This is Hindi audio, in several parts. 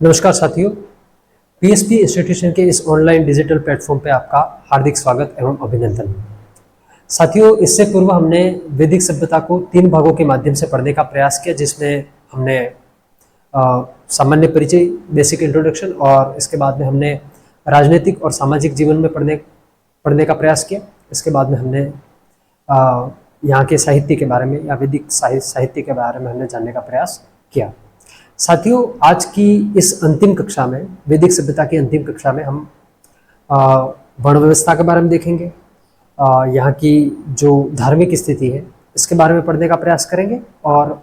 नमस्कार साथियों, पीएसपी इंस्टीट्यूशन के इस ऑनलाइन डिजिटल प्लेटफॉर्म पे आपका हार्दिक स्वागत एवं अभिनंदन। साथियों, इससे पूर्व हमने वैदिक सभ्यता को 3 भागों के माध्यम से पढ़ने का प्रयास किया, जिसमें हमने सामान्य परिचय, बेसिक इंट्रोडक्शन, और इसके बाद में हमने राजनीतिक और सामाजिक जीवन में पढ़ने का प्रयास किया। इसके बाद में हमने यहाँ के साहित्य के बारे में या वैदिक साहित्य के बारे में हमने जानने का प्रयास किया। साथियों, आज की इस अंतिम कक्षा में, वैदिक सभ्यता की अंतिम कक्षा में, हम वर्ण व्यवस्था के बारे में देखेंगे। यहाँ की जो धार्मिक स्थिति है इसके बारे में पढ़ने का प्रयास करेंगे, और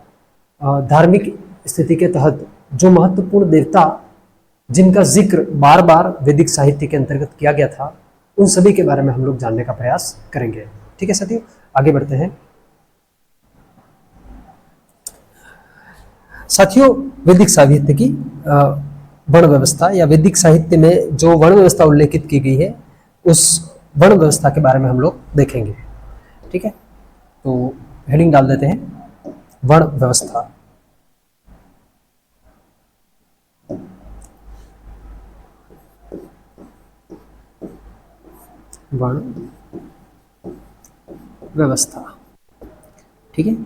धार्मिक स्थिति के तहत जो महत्वपूर्ण देवता जिनका जिक्र बार बार वैदिक साहित्य के अंतर्गत किया गया था, उन सभी के बारे में हम लोग जानने का प्रयास करेंगे। ठीक है साथियों, आगे बढ़ते हैं। साथियों, वैदिक साहित्य की वर्ण व्यवस्था या वैदिक साहित्य में जो वर्ण व्यवस्था उल्लेखित की गई है, उस वर्ण व्यवस्था के बारे में हम लोग देखेंगे। ठीक है, तो हेडिंग डाल देते हैं, वर्ण व्यवस्था। वर्ण व्यवस्था, ठीक है।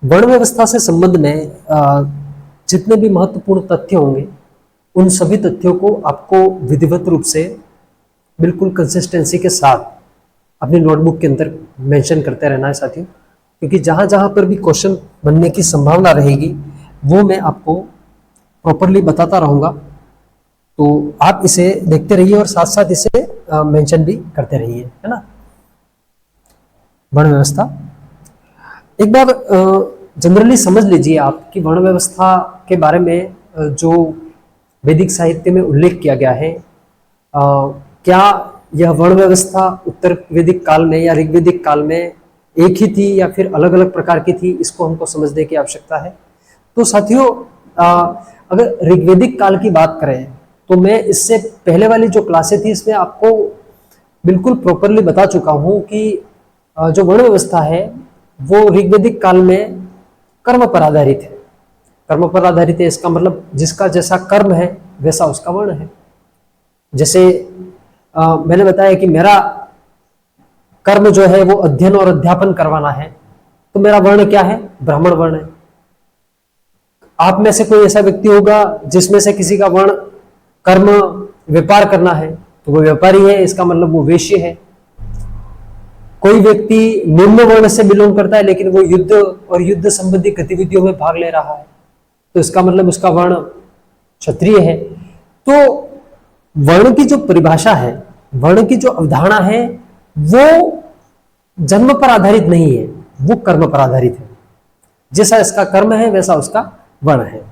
वर्ण व्यवस्था से संबंध में जितने भी महत्वपूर्ण तथ्य होंगे, उन सभी तथ्यों को आपको विधिवत रूप से बिल्कुल कंसिस्टेंसी के साथ अपनी नोटबुक के अंदर मेंशन करते रहना है साथियों, क्योंकि जहाँ जहाँ पर भी क्वेश्चन बनने की संभावना रहेगी वो मैं आपको प्रॉपरली बताता रहूँगा। तो आप इसे देखते रहिए और साथ साथ इसे मेंशन भी करते रहिए, है ना। वर्ण व्यवस्था एक बार जनरली समझ लीजिए आप कि वर्ण व्यवस्था के बारे में जो वैदिक साहित्य में उल्लेख किया गया है, क्या यह वर्ण व्यवस्था उत्तर वैदिक काल में या ऋग्वैदिक काल में एक ही थी या फिर अलग अलग प्रकार की थी, इसको हमको समझने की आवश्यकता है। तो साथियों, अगर ऋग्वैदिक काल की बात करें तो मैं इससे पहले वाली जो क्लासें थी इसमें आपको बिल्कुल प्रॉपरली बता चुका हूँ कि जो वर्ण व्यवस्था है वो ऋग्वैदिक काल में कर्म पर आधारित है। कर्म पर आधारित है, इसका मतलब जिसका जैसा कर्म है वैसा उसका वर्ण है। जैसे मैंने बताया कि मेरा कर्म जो है वो अध्ययन और अध्यापन करवाना है, तो मेरा वर्ण क्या है? ब्राह्मण वर्ण है। आप में से कोई ऐसा व्यक्ति होगा जिसमें से किसी का वर्ण कर्म व्यापार करना है, तो वो व्यापारी है, इसका मतलब वो वैश्य है। कोई व्यक्ति निम्न वर्ण से बिलोंग करता है लेकिन वो युद्ध और युद्ध संबंधी गतिविधियों में भाग ले रहा है, तो इसका मतलब उसका वर्ण क्षत्रिय है। तो वर्ण की जो परिभाषा है, वर्ण की जो अवधारणा है, वो जन्म पर आधारित नहीं है, वो कर्म पर आधारित है। जैसा इसका कर्म है वैसा उसका वर्ण है।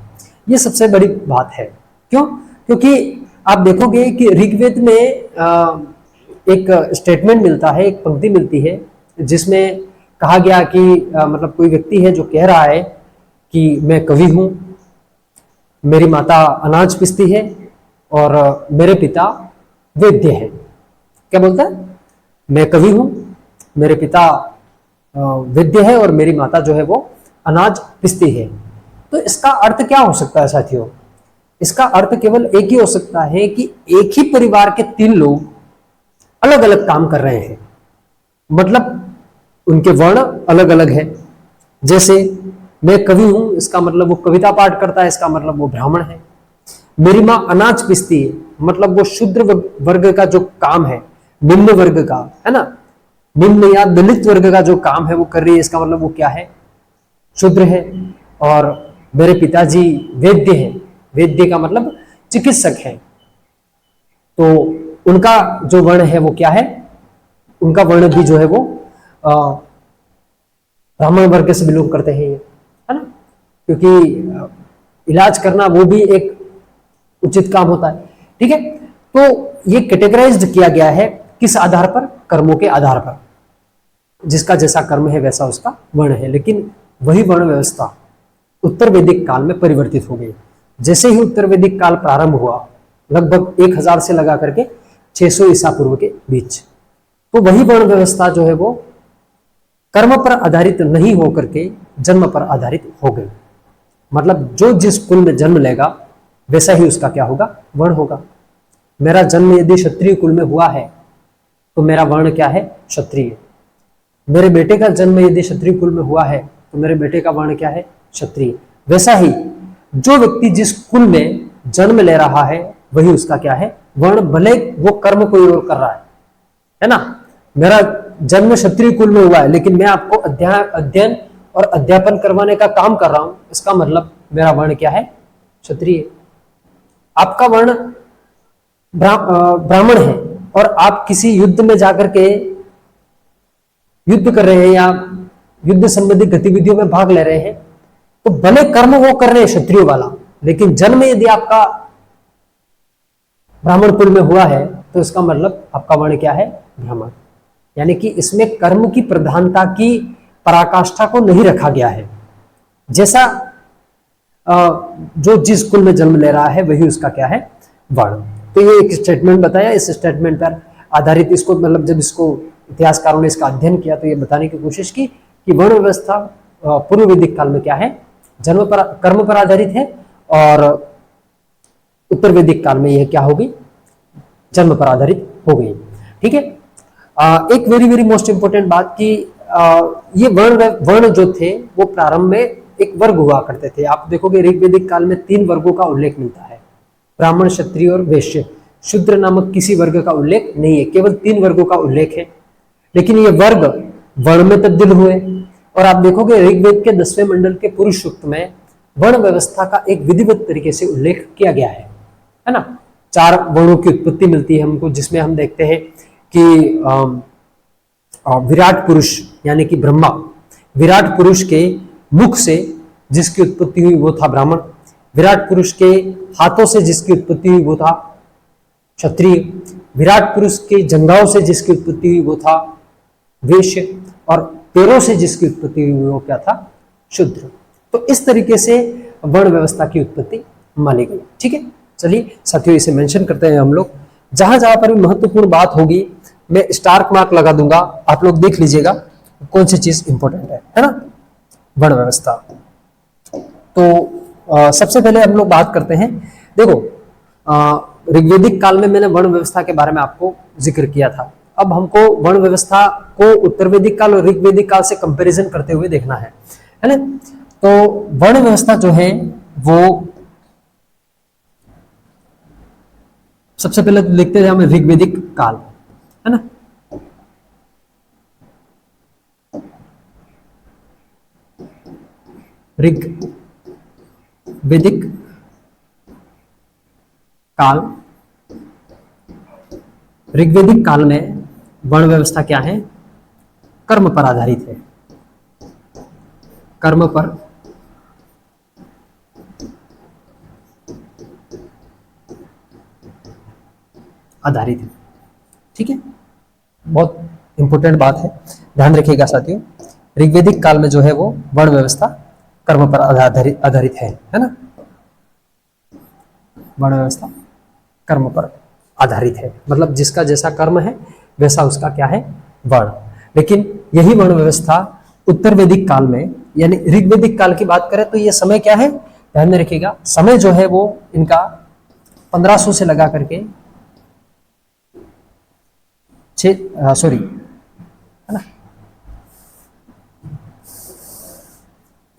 ये सबसे बड़ी बात है। क्यों? क्योंकि आप देखोगे कि ऋग्वेद में एक स्टेटमेंट मिलता है, एक पंक्ति मिलती है, जिसमें कहा गया कि मतलब कोई व्यक्ति है जो कह रहा है कि मैं कवि हूं, मेरी माता अनाज पीसती है और मेरे पिता वैद्य है। क्या बोलता है? मैं कवि हूं, मेरे पिता वैद्य है और मेरी माता जो है वो अनाज पीसती है। तो इसका अर्थ क्या हो सकता है साथियों? इसका अर्थ केवल एक ही हो सकता है कि एक ही परिवार के 3 लोग अलग अलग काम कर रहे हैं, मतलब उनके वर्ण अलग अलग है। जैसे मैं कवि हूं, इसका मतलब वो कविता पाठ करता है, इसका मतलब वो ब्राह्मण है। मेरी माँ अनाज पीसती है, मतलब वो शूद्र वर्ग का जो काम है, निम्न वर्ग का, है ना, निम्न या दलित वर्ग का जो काम है वो कर रही है, इसका मतलब वो क्या है? शूद्र है। और मेरे पिताजी वैद्य है, वैद्य का मतलब चिकित्सक है, तो उनका जो वर्ण है वो क्या है? उनका वर्ण भी जो है वो ब्राह्मण वर्ग से बिलोंग करते हैं, है ना, क्योंकि इलाज करना वो भी एक उचित काम होता है। ठीक है, तो ये कैटेगराइज्ड किया गया है किस आधार पर? कर्मों के आधार पर। जिसका जैसा कर्म है वैसा उसका वर्ण है। लेकिन वही वर्ण व्यवस्था उत्तर वैदिक काल में परिवर्तित हो गई। जैसे ही उत्तर वैदिक काल प्रारंभ हुआ, लगभग 1000 से लगा करके 600 ईसा पूर्व के बीच, तो वही वर्ण व्यवस्था जो है वो कर्म पर आधारित नहीं होकर के जन्म पर आधारित हो गई। मतलब जो जिस कुल में जन्म लेगा वैसा ही उसका क्या होगा, वर्ण होगा। मेरा जन्म यदि क्षत्रिय कुल में हुआ है तो मेरा वर्ण क्या है, क्षत्रिय। मेरे बेटे का जन्म यदि क्षत्रिय कुल में हुआ है तो मेरे बेटे का वर्ण क्या है, क्षत्रिय। वैसा ही जो व्यक्ति जिस कुल में जन्म ले रहा है वही उसका क्या है, वर्ण, भले वो कर्म कोई और कर रहा है ना। मेरा जन्म क्षत्रिय कुल में हुआ है लेकिन मैं आपको अध्ययन और अध्यापन करवाने का काम कर रहा हूं, इसका मतलब मेरा वर्ण क्या है, क्षत्रिय। आपका वर्ण ब्राह्मण है और आप किसी युद्ध में जाकर के युद्ध कर रहे हैं या युद्ध संबंधी गतिविधियों में भाग ले रहे हैं, तो भले कर्म वो कर रहे हैं क्षत्रिय वाला, लेकिन जन्म यदि आपका ब्राह्मण कुल में हुआ है तो इसका मतलब आपका वर्ण क्या है, ब्राह्मण। यानी कि इसमें कर्म की प्रधानता की पराकाष्ठा को नहीं रखा गया है। जैसा जो जिस कुल में जन्म ले रहा है वही उसका क्या है, वर्ण। तो ये एक स्टेटमेंट बताया, इस स्टेटमेंट पर आधारित इसको, मतलब जब इसको इतिहासकारों ने इसका अध्ययन किया तो ये बताने की कोशिश की कि वर्ण व्यवस्था पूर्व वैदिक काल में क्या है, जन्म पर, कर्म पर आधारित है, और उत्तर वैदिक काल में यह क्या होगी, जन्म पर आधारित हो गई। ठीक है। एक वेरी वेरी मोस्ट इंपोर्टेंट बात कि ये वर्ण जो थे वो प्रारंभ में एक वर्ग हुआ करते थे। आप देखोगे ऋग्वैदिक काल में 3 वर्गों का उल्लेख मिलता है, ब्राह्मण, क्षत्रिय और वैश्य। शूद्र नामक किसी वर्ग का उल्लेख नहीं है, केवल 3 वर्गों का उल्लेख है। लेकिन ये वर्ग वर्ण में तब्दील हुए, और आप देखोगे ऋग्वेद के 10वें मंडल के पुरुष सूक्त में वर्ण व्यवस्था का एक विधिवत तरीके से उल्लेख किया गया है ना। 4 वर्णों की उत्पत्ति मिलती है हमको, जिसमें हम देखते हैं कि विराट पुरुष यानी कि ब्रह्मा, विराट पुरुष के मुख से जिसकी उत्पत्ति हुई वो था ब्राह्मण, विराट पुरुष के हाथों से जिसकी उत्पत्ति हुई वो था क्षत्रिय, विराट पुरुष के जंघाओं से जिसकी उत्पत्ति हुई वो था वैश्य, और पैरों से जिसकी उत्पत्ति हुई वो क्या था, शूद्र। तो इस तरीके से वर्ण व्यवस्था की उत्पत्ति मानी गई। ठीक है, चलिए साथियों इसे मेंशन करते हैं हम लोग। जहां जहां पर भी महत्वपूर्ण बात होगी मैं स्टार मार्क लगा दूंगा, आप लोग देख लीजिएगा कौन सी चीज इंपॉर्टेंट है ना। वर्ण व्यवस्था तो सबसे पहले हम लोग बात करते हैं। देखो ऋग्वैदिक काल में मैंने वर्ण व्यवस्था के बारे में आपको जिक्र किया था। अब हमको वर्ण व्यवस्था को उत्तर वैदिक काल और ऋग्वैदिक काल से कंपैरिजन करते हुए देखना है ना। तो वर्ण व्यवस्था जो है वो सबसे पहले तो देखते हैं हम ऋग्वैदिक काल, है ना। ऋग्वैदिक काल, ऋग्वैदिक काल में वर्ण व्यवस्था क्या है, कर्म पर आधारित है, कर्म पर आधारित है। ठीक है, बहुत इंपॉर्टेंट बात है, ध्यान रखिएगा साथियों। ऋग्वैदिक काल में जो है वो वर्ण व्यवस्था कर्म पर आधारित है ना। वर्ण व्यवस्था कर्म पर आधारित है, मतलब जिसका जैसा कर्म है वैसा उसका क्या है, वर्ण। लेकिन यही वर्ण व्यवस्था उत्तर वैदिक काल में, यानी ऋग्वैदिक काल की बात करें तो ये समय क्या है, ध्यान में रखिएगा, समय जो है वो इनका 1500 से लगा करके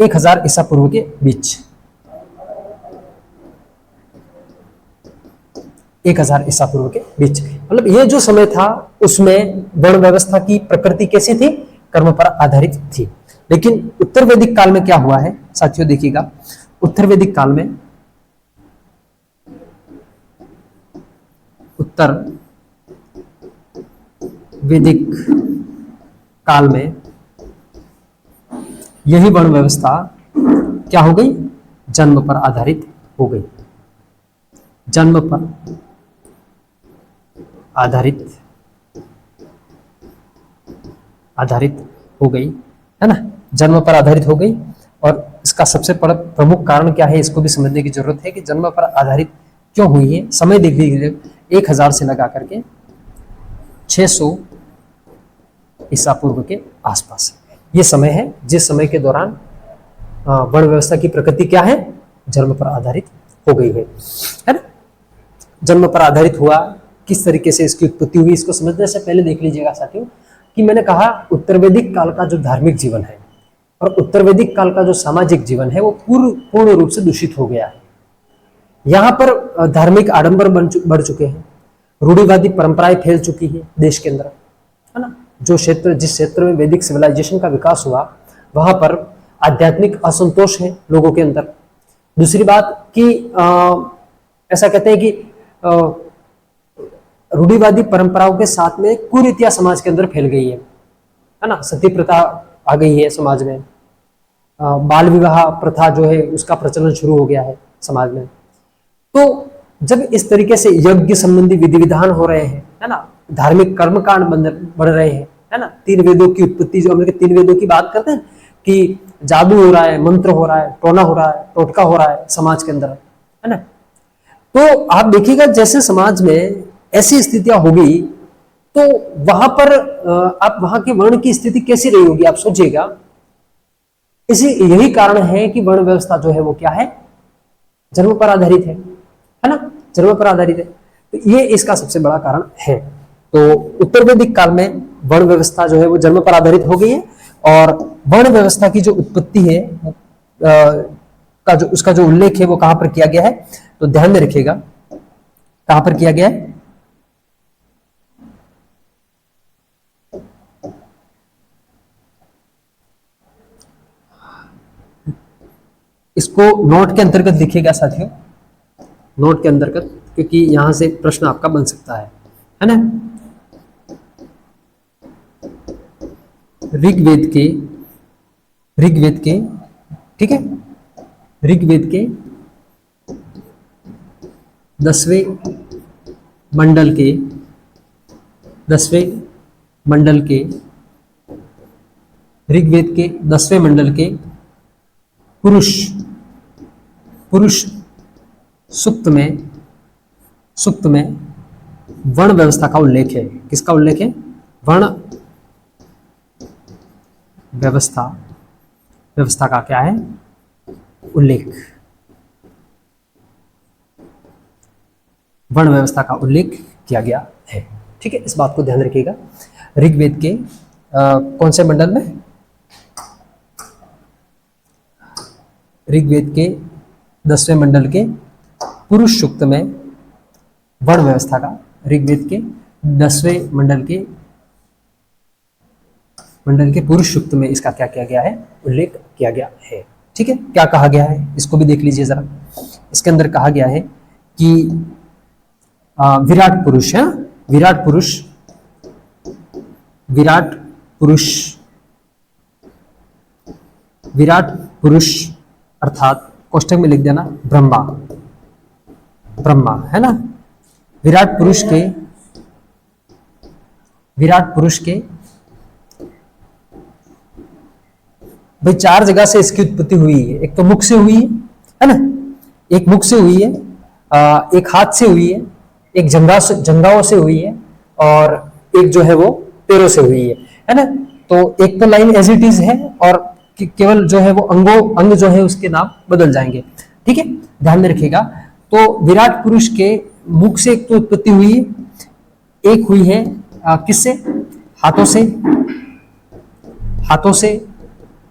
1000 ईसा पूर्व के बीच, 1000 ईसा पूर्व के बीच, मतलब ये जो समय था उसमें वर्ण व्यवस्था की प्रकृति कैसी थी, कर्म पर आधारित थी। लेकिन उत्तर वैदिक काल में क्या हुआ है साथियों, देखिएगा उत्तर वैदिक काल में, उत्तर वैदिक काल में यही वर्ण व्यवस्था क्या हो गई, जन्म पर आधारित हो गई, जन्म पर आधारित हो गई, है ना, जन्म पर आधारित हो गई। और इसका सबसे प्रमुख कारण क्या है, इसको भी समझने की जरूरत है कि जन्म पर आधारित क्यों हुई है। समय देख लीजिए, 1000 से लगा करके 600 ईसा पूर्व के आसपास ये समय है, जिस समय के दौरान वर्ण व्यवस्था की प्रकृति क्या है, जन्म पर आधारित हो गई है ना। जन्म पर आधारित हुआ, किस तरीके से इसकी उत्पत्ति हुई, इसको समझने से पहले देख लीजिएगा साथियों कि मैंने कहा उत्तर वैदिक काल का जो धार्मिक जीवन है और उत्तर वैदिक काल का जो सामाजिक जीवन है वो पूर्ण रूप से दूषित हो गया है। यहाँ पर धार्मिक आडंबर बढ़ चुके हैं, रूढ़िवादी परंपराएं फैल चुकी है देश के अंदर, है ना। जिस क्षेत्र में वैदिक सिविलाइजेशन का विकास हुआ वहां पर आध्यात्मिक असंतोष है लोगों के अंदर। दूसरी बात कि ऐसा कहते हैं कि रूढ़िवादी परंपराओं के साथ में कुरीतियां समाज के अंदर फैल गई है ना। सती प्रथा आ गई है समाज में, बाल विवाह प्रथा जो है उसका प्रचलन शुरू हो गया है समाज में। तो जब इस तरीके से यज्ञ संबंधी विधि विधान हो रहे हैं, है ना, धार्मिक कर्मकांड बढ़ रहे हैं, है ना, तीन वेदों की उत्पत्ति, जो हम लोग तीन वेदों की बात करते हैं कि जादू हो रहा है, मंत्र हो रहा है, टोना हो रहा है, टोटका हो रहा है समाज के अंदर, है ना। तो आप देखिएगा जैसे समाज में ऐसी स्थितियां होगी तो वहां पर आप वहां के वर्ण की स्थिति कैसी रही होगी आप सोचिएगा। यही कारण है कि वर्ण व्यवस्था जो है वो क्या है, जन्म पर आधारित है ना, जन्म पर आधारित है। तो ये इसका सबसे बड़ा कारण है। तो उत्तर वैदिक काल में वर्ण व्यवस्था जो है वो जन्म पर आधारित हो गई है और वर्ण व्यवस्था की जो उत्पत्ति है उसका जो उल्लेख है वो कहां पर किया गया है, तो ध्यान में रखिएगा कहां पर किया गया है। इसको नोट के अंतर्गत लिखिएगा साथियों, नोट के अंतर्गत, क्योंकि यहां से प्रश्न आपका बन सकता है ना। ऋग्वेद के ठीक है, ऋग्वेद के 10वें मंडल के ऋग्वेद के 10वें मंडल के पुरुष सूक्त में वर्ण व्यवस्था का उल्लेख है। किसका उल्लेख है, वर्ण व्यवस्था का क्या है, उल्लेख, वर्ण व्यवस्था का उल्लेख किया गया है। ठीक है, इस बात को ध्यान रखिएगा। ऋग्वेद के कौन से मंडल में, ऋग्वेद के 10वें मंडल के पुरुष सूक्त में वर्ण व्यवस्था का, ऋग्वेद के 10वें मंडल के पुरुष सूक्त में इसका क्या किया गया है, उल्लेख किया गया है। ठीक है, क्या कहा गया है इसको भी देख लीजिए जरा। इसके अंदर कहा गया है कि विराट पुरुष है, विराट पुरुष अर्थात कोष्टक में लिख देना ब्रह्मा है ना। विराट पुरुष के भाई 4 जगह से इसकी उत्पत्ति हुई है। एक तो मुख से हुई है ना, एक मुख से हुई है, एक हाथ से हुई है, एक जंघाओं से हुई है और एक जो है वो पैरों से हुई है ना। तो एक तो लाइन एज इट इज है और केवल जो है वो अंग जो है उसके नाम बदल जाएंगे। ठीक है, ध्यान में रखिएगा। तो विराट पुरुष के मुख से एक तो उत्पत्ति हुई है, एक हुई है किससे, हाथों से,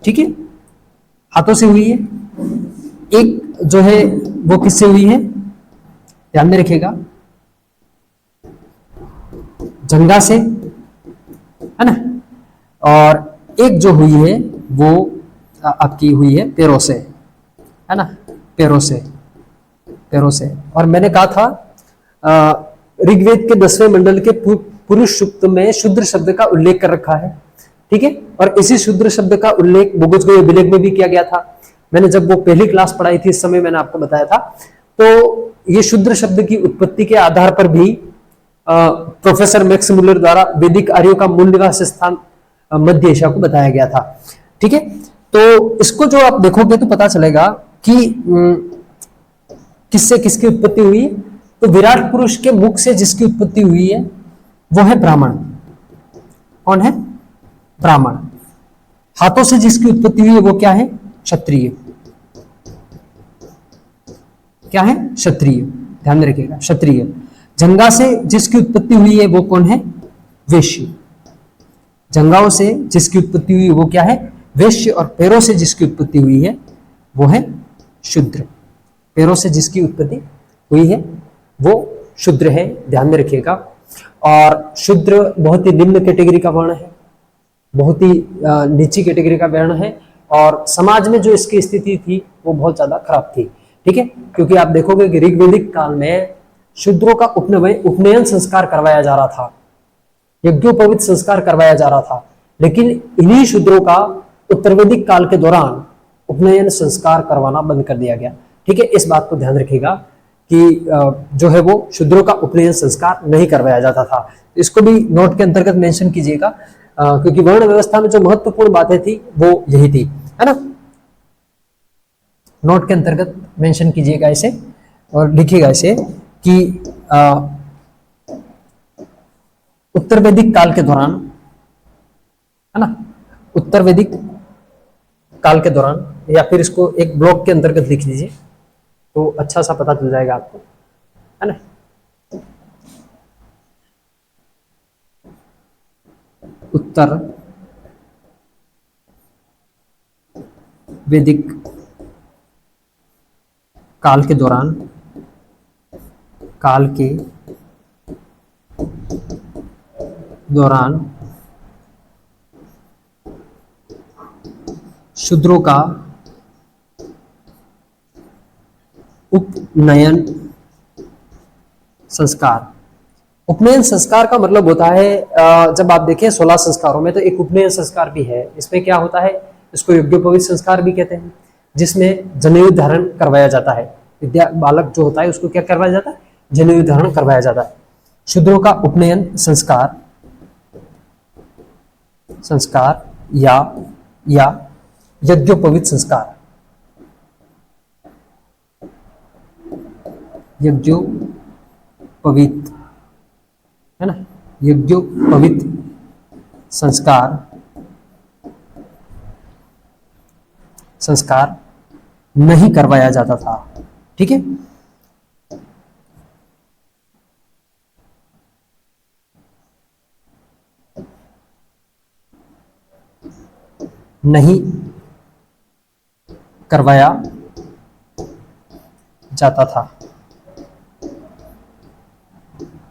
ठीक है, हाथों से हुई है। एक जो है वो किससे हुई है, ध्यान में रखिएगा, जंघा से, है ना। और एक जो हुई है वो आपकी हुई है पैरों से, है ना, पैरों से। और मैंने कहा था ऋग्वेद के 10वें मंडल के पुरुष सूक्त में शूद्र शब्द का उल्लेख कर रखा है। ठीक है, और इसी शूद्र शब्द का उल्लेख बुजुर्ग विलेख में भी किया गया था। मैंने जब वो पहली क्लास पढ़ाई थी इस समय मैंने आपको बताया था। तो ये शूद्र शब्द की उत्पत्ति के आधार पर भी प्रोफेसर मैक्स मुलर द्वारा वैदिक आर्यों का मूल निवास स्थान मध्य एशिया को बताया गया था। ठीक है, तो इसको जो आप देखोगे तो पता चलेगा कि किससे किसकी उत्पत्ति हुई। तो विराट पुरुष के मुख से जिसकी उत्पत्ति हुई है वो है ब्राह्मण। कौन है, ब्राह्मण। हाथों से जिसकी उत्पत्ति हुई है वो क्या है, क्षत्रिय। क्या है? क्षत्रिय। ध्यान में रखिएगा, क्षत्रिय। जंगा से जिसकी उत्पत्ति हुई है वो कौन है? वैश्य। जंगाओं से जिसकी उत्पत्ति हुई वो क्या है? वैश्य। और पैरों से जिसकी उत्पत्ति हुई है वो है शूद्र। पैरों से जिसकी उत्पत्ति हुई है वो शूद्र है, ध्यान में रखिएगा। और शूद्र बहुत ही निम्न कैटेगरी का वर्ण है, बहुत ही नीची कैटेगरी का वर्ण है, और समाज में जो इसकी स्थिति थी वो बहुत ज्यादा खराब थी। ठीक है, क्योंकि आप देखोगे कि ऋग्वैदिक काल में शूद्रों का उपनयन संस्कार करवाया जा रहा था, यज्ञोपवीत संस्कार करवाया जा रहा था, लेकिन इन्हीं शूद्रों का उत्तरवैदिक काल के दौरान उपनयन संस्कार करवाना बंद कर दिया गया। ठीक है, इस बात को ध्यान रखिएगा कि जो है वो शूद्रों का उपनयन संस्कार नहीं करवाया जाता था। इसको भी नोट के अंतर्गत मेंशन कीजिएगा, क्योंकि वर्ण व्यवस्था में जो महत्वपूर्ण बातें थी वो यही थी, है ना। नोट के अंतर्गत मेंशन कीजिएगा इसे और लिखिएगा इसे कि उत्तर वैदिक काल के दौरान, है ना, उत्तर वैदिक काल के दौरान, या फिर इसको एक ब्लॉक के अंतर्गत लिख लीजिए तो अच्छा सा पता चल जाएगा आपको, है ना। उत्तर वैदिक काल के दौरान, काल के दौरान शूद्रों का उपनयन संस्कार। उपनयन संस्कार का मतलब होता है, जब आप देखें 16 संस्कारों में तो एक उपनयन संस्कार भी है। इसमें क्या होता है, इसको यज्ञोपवीत संस्कार भी कहते हैं, जिसमें जनेऊ धारण करवाया जाता है। विद्या बालक जो होता है उसको क्या करवाया जाता है? जनेऊ धारण करवाया जाता है। शूद्रों का उपनयन संस्कार, संस्कार या यज्ञोपवीत संस्कार, यज्ञोपवीत, है ना, यज्ञोपवीत संस्कार नहीं करवाया जाता था। ठीक है, नहीं करवाया जाता था,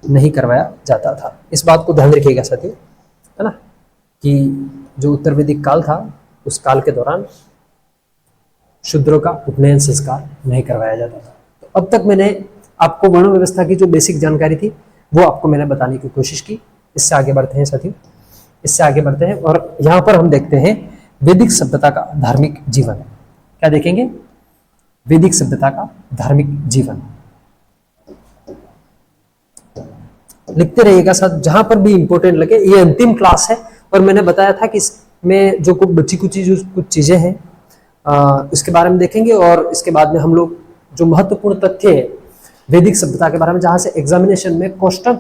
नहीं करवाया जाता था। इस बात को ध्यान रखिएगा साथियों, है ना, कि जो उत्तर वैदिक काल था उस काल के दौरान शूद्रों का उपनयन संस्कार नहीं करवाया जाता था। तो अब तक मैंने आपको वर्ण व्यवस्था की जो बेसिक जानकारी थी वो आपको मैंने बताने की कोशिश की। इससे आगे बढ़ते हैं साथियों, इससे आगे बढ़ते हैं और यहाँ पर हम देखते हैं वैदिक सभ्यता का धार्मिक जीवन। क्या देखेंगे? वैदिक सभ्यता का धार्मिक जीवन। लिखते रहिएगा साथ, जहां पर भी इंपॉर्टेंट लगे। ये अंतिम क्लास है और मैंने बताया था कि इसमें जो कुछ बची कुछ चीजें हैं इसके बारे में देखेंगे, और इसके बाद में हम लोग जो महत्वपूर्ण तथ्य है वैदिक सभ्यता के बारे में, जहां से एग्जामिनेशन में क्वेश्चन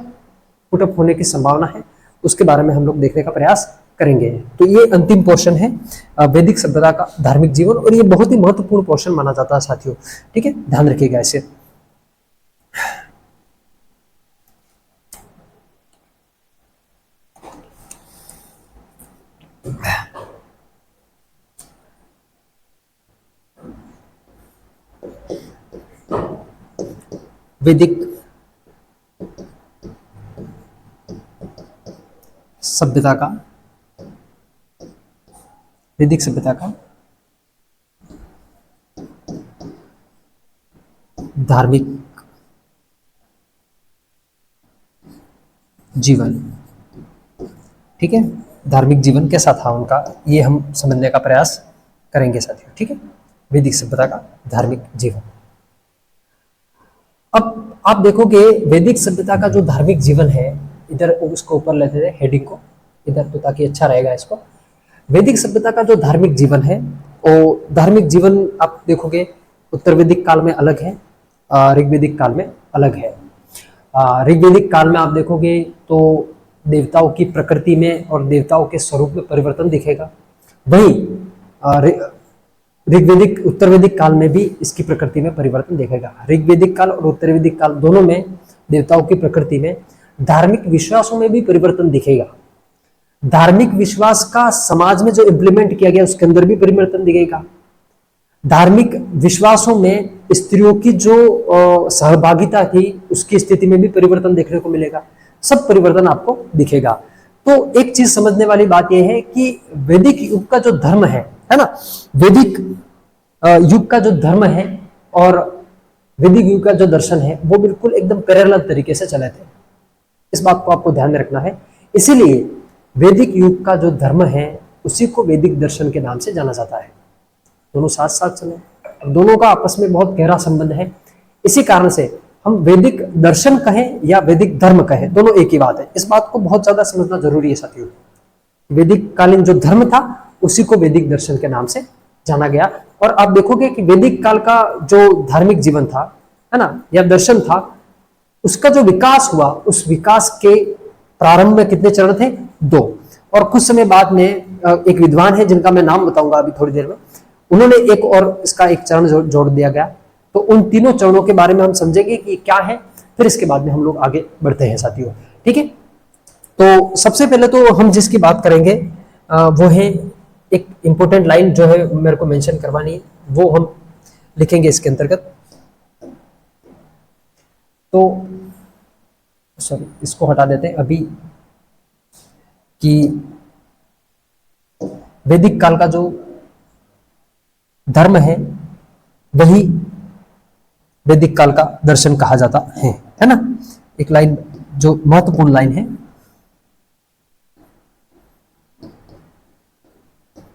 पुटअप होने की संभावना है, उसके बारे में हम लोग देखने का प्रयास करेंगे। तो ये अंतिम पोर्शन है वैदिक सभ्यता का धार्मिक जीवन, और ये बहुत ही महत्वपूर्ण पोर्शन माना जाता है साथियों। ठीक है, ध्यान रखिएगा इसे। वैदिक सभ्यता का, वैदिक सभ्यता का धार्मिक जीवन। ठीक है, धार्मिक जीवन कैसा था उनका, ये हम समझने का प्रयास करेंगे साथियों। ठीक है, वैदिक सभ्यता का धार्मिक जीवन। अब आप देखोगे वैदिक सभ्यता का जो धार्मिक जीवन है, इधर उसको ऊपर लेते थे हेडिंग को इधर, तो ताकि अच्छा रहेगा इसको। वैदिक सभ्यता का जो धार्मिक जीवन है, वो धार्मिक जीवन आप देखोगे उत्तर वैदिक काल में अलग है, ऋग्वैदिक काल में अलग है। ऋग्वैदिक काल में आप देखोगे तो देवताओं की प्रकृति में और देवताओं के स्वरूप में परिवर्तन दिखेगा। वहीं ऋग्वेदिक उत्तर वैदिक काल में भी इसकी प्रकृति में परिवर्तन देखेगा। ऋग्वेदिक काल और उत्तर वैदिक काल दोनों में देवताओं की प्रकृति में धार्मिक विश्वासों में भी परिवर्तन दिखेगा। धार्मिक विश्वास का समाज में जो इंप्लीमेंट किया गया उसके अंदर भी परिवर्तन दिखेगा। धार्मिक विश्वासों में स्त्रियों की जो सहभागिता थी उसकी स्थिति में भी परिवर्तन देखने को मिलेगा। सब परिवर्तन आपको दिखेगा। तो एक चीज समझने वाली बात यह है कि वैदिक युग का जो धर्म है ना, वैदिक युग का जो धर्म है और वैदिक युग का जो दर्शन है वो बिल्कुल एकदम पैरेलल तरीके से चले थे। इस बात को आपको ध्यान में रखना है। इसीलिए वैदिक युग का जो धर्म है उसी को वैदिक दर्शन के नाम से जाना जाता है। दोनों साथ साथ चले, दोनों का आपस में बहुत गहरा संबंध है। इसी कारण से हम वैदिक दर्शन कहें या वैदिक धर्म कहें, दोनों एक ही बात है। इस बात को बहुत ज्यादा समझना जरूरी है साथियों। वैदिक कालीन जो धर्म था उसी को वैदिक दर्शन के नाम से जाना गया। और आप देखोगे कि वैदिक काल का जो धार्मिक जीवन था, है ना, या दर्शन था, उसका जो विकास हुआ उस विकास के प्रारंभ में कितने चरण थे? 2। और कुछ समय बाद में एक विद्वान है जिनका मैं नाम बताऊंगा अभी थोड़ी देर में, उन्होंने एक और इसका एक चरण जोड़ दिया गया। तो उन तीनों चरणों के बारे में हम समझेंगे कि क्या है, फिर इसके बाद में हम लोग आगे बढ़ते हैं साथियों। ठीक है, तो सबसे पहले तो हम जिसकी बात करेंगे वो है एक इंपॉर्टेंट लाइन जो है मेरे को मेंशन करवानी है, वो हम लिखेंगे इसके अंतर्गत। तो सॉरी, इसको हटा देते हैं अभी कि वैदिक काल का जो धर्म है वही वैदिक काल का दर्शन कहा जाता है ना। एक लाइन जो महत्वपूर्ण लाइन है,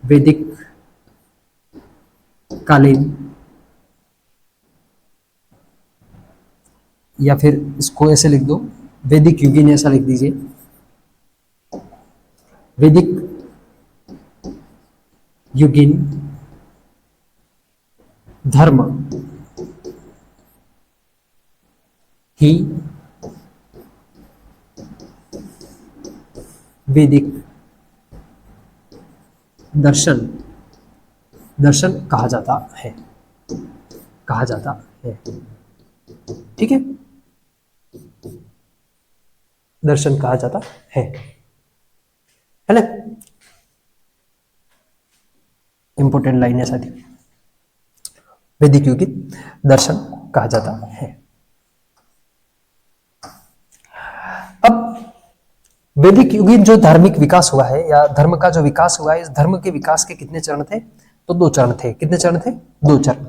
वैदिक कालीन, या फिर इसको ऐसे लिख दो, वैदिक युगीन, ऐसा लिख दीजिए। वैदिक युगीन धर्म ही वैदिक दर्शन कहा जाता है, ठीक है, दर्शन कहा जाता है ना। इंपॉर्टेंट लाइन है साथी, वैदिक युग दर्शन कहा जाता है। अब वैदिक युगीन जो धार्मिक विकास हुआ है या धर्म का जो विकास हुआ है, इस धर्म के विकास के कितने चरण थे? तो 2 चरण थे। कितने चरण थे? 2 चरण।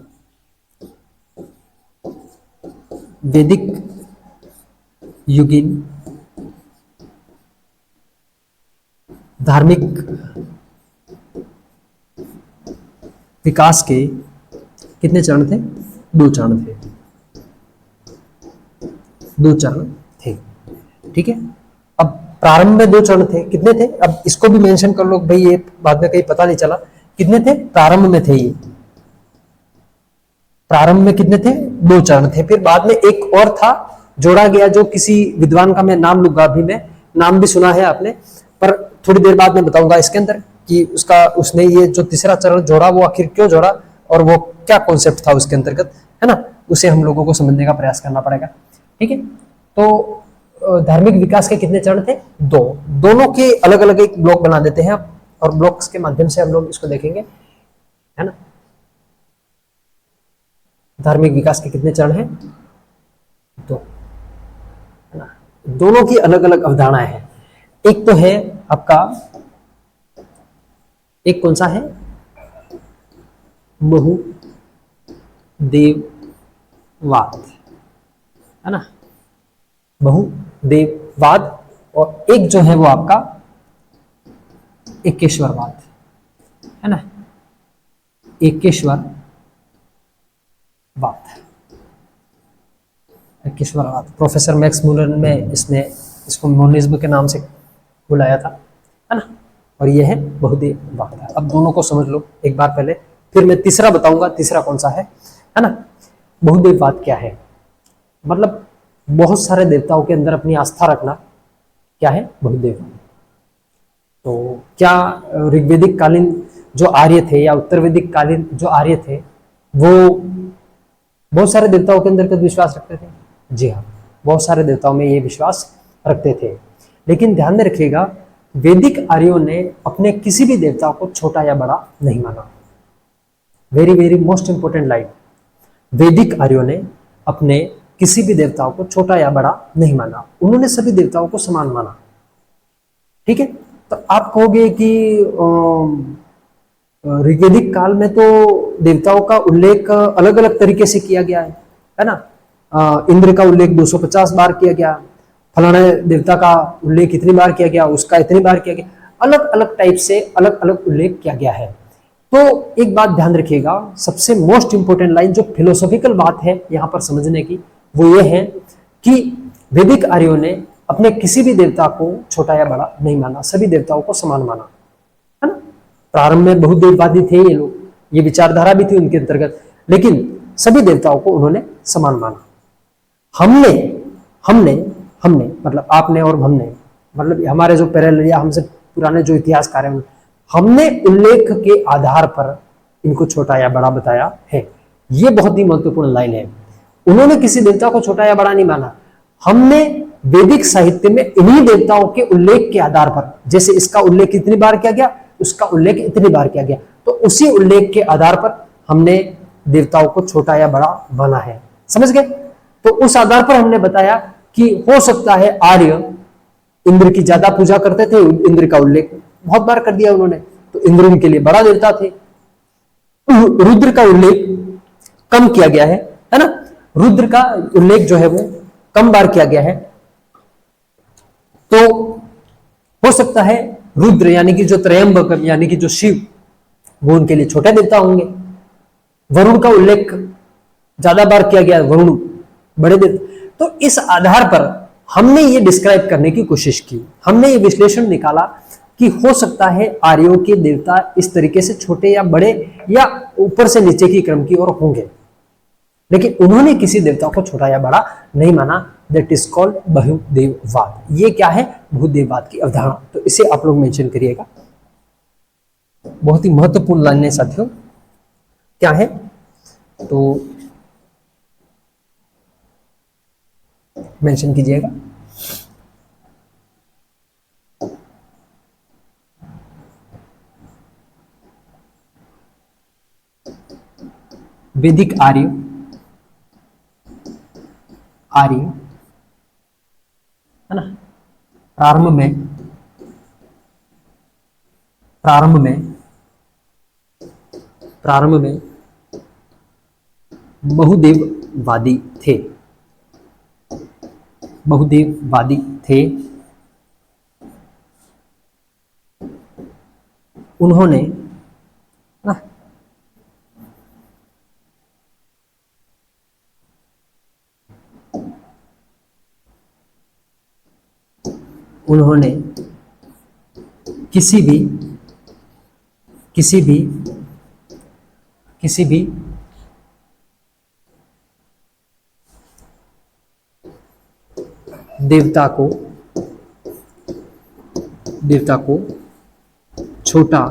वैदिक युगीन धार्मिक विकास के कितने चरण थे? 2 चरण थे। 2 चरण थे, ठीक है। अब प्रारंभ में 2 चरण थे, कितने थे? अब इसको भी मेंशन कर लो भाई, ये बाद में कहीं पता नहीं चला कितने थे। प्रारंभ में थे, ये प्रारंभ में कितने थे? 2 चरण थे। फिर बाद में एक और था जोड़ा गया, जो किसी विद्वान का मैं नाम लूंगा अभी, मैं नाम भी सुना है आपने, पर थोड़ी देर बाद मैं बताऊंगा इसके अंदर कि उसने ये जो तीसरा चरण जोड़ा वो आखिर क्यों जोड़ा और वो क्या कॉन्सेप्ट था उसके अंतर्गत, है ना। उसे हम लोगों को समझने का प्रयास करना पड़ेगा, ठीक है। तो धार्मिक विकास के कितने चरण थे? 2। दोनों के अलग अलग एक ब्लॉक बना देते हैं और ब्लॉक्स के माध्यम से हम लोग इसको देखेंगे, है ना। धार्मिक विकास के कितने चरण हैं? 2, है ना। दोनों की अलग अलग अवधारणाएं हैं। एक तो है आपका, एक कौन सा है? बहुदेववाद, है ना, बहुदेववाद। और एक जो है वो आपका एकेश्वरवाद, है ना, एकेश्वरवाद। प्रोफेसर मैक्स मूलर ने इसको मोनिज्म के नाम से बुलाया था, है ना। और ये है बहुदेववाद। अब दोनों को समझ लो एक बार पहले, फिर मैं तीसरा बताऊंगा, तीसरा कौन सा है ना। बहुदेववाद क्या है? मतलब बहुत सारे देवताओं के अंदर अपनी आस्था रखना, क्या है? बहुदेववाद। तो क्या ऋग्वेदिक कालीन जो आर्य थे या उत्तर वैदिक कालीन जो आर्य थे वो बहुत सारे देवताओं के अंतर्गत विश्वास रखते थे। जी हाँ, बहुत सारे देवताओं में ये विश्वास रखते थे। लेकिन ध्यान में रखिएगा, वैदिक आर्यों ने अपने किसी भी देवता को छोटा या बड़ा नहीं माना। Very very most important line, वैदिक आर्यों ने अपने किसी भी देवताओं को छोटा या बड़ा नहीं माना, उन्होंने सभी देवताओं को समान माना। ठीक है, तो आप कहोगे कि ऋग्वेदिक काल में तो देवताओं का उल्लेख अलग अलग तरीके से किया गया है ना। इंद्र का उल्लेख 250 बार किया गया, फलाने देवता का उल्लेख इतनी बार किया गया, उसका इतनी बार किया गया, अलग अलग टाइप से अलग अलग उल्लेख किया गया है। तो एक बात ध्यान रखिएगा, सबसे मोस्ट इंपोर्टेंट लाइन जो फिलोसॉफिकल बात है यहां पर समझने की, वो ये है कि वैदिक आर्यों ने अपने किसी भी देवता को छोटा या बड़ा नहीं माना, सभी देवताओं को समान माना, है ना। प्रारंभ में बहुदेववादी थे ये लोग, ये विचारधारा भी थी उनके अंतर्गत, लेकिन सभी देवताओं को उन्होंने समान माना। हमने हमने हमने मतलब आपने और हमने, मतलब हमारे जो पैरेलल या हमसे पुराने जो इतिहासकार हैं, हमने उल्लेख के आधार पर इनको छोटा या बड़ा बताया है। ये बहुत ही महत्वपूर्ण लाइन है। उन्होंने किसी देवता को छोटा या बड़ा नहीं माना, हमने वैदिक साहित्य में इन्हीं देवताओं के उल्लेख के आधार पर, जैसे इसका उल्लेख इतनी बार किया गया, उसका उल्लेख इतनी बार किया गया, तो उसी उल्लेख के आधार पर हमने देवताओं को छोटा या बड़ा माना है। समझ गए? तो उस आधार पर हमने बताया कि हो सकता है आर्य इंद्र की ज्यादा पूजा करते थे, इंद्र का उल्लेख बहुत बार कर दिया उन्होंने, तो इंद्र उनके लिए बड़ा देवता थे। रुद्र का उल्लेख कम किया गया है ना, रुद्र का उल्लेख जो है वो कम बार किया गया है, तो हो सकता है रुद्र यानी कि जो त्रयंबक यानी कि जो शिव, वो उनके लिए छोटे देवता होंगे। वरुण का उल्लेख ज्यादा बार किया गया, वरुण बड़े देवता। तो इस आधार पर हमने ये डिस्क्राइब करने की कोशिश की, हमने ये विश्लेषण निकाला कि हो सकता है आर्यों के देवता इस तरीके से छोटे या बड़े या ऊपर से नीचे की क्रम की ओर होंगे, लेकिन उन्होंने किसी देवता को छोटा या बड़ा नहीं माना। दैट इज कॉल्ड बहुदेववाद। ये क्या है? बहुदेववाद की अवधारणा। तो इसे आप लोग मेंशन करिएगा, बहुत ही महत्वपूर्ण लाइन है साथियों। क्या है? तो मेंशन कीजिएगा। वैदिक आर्य है ना, प्रारंभ में बहुदेववादी थे, उन्होंने ना उन्होंने किसी भी देवता को छोटा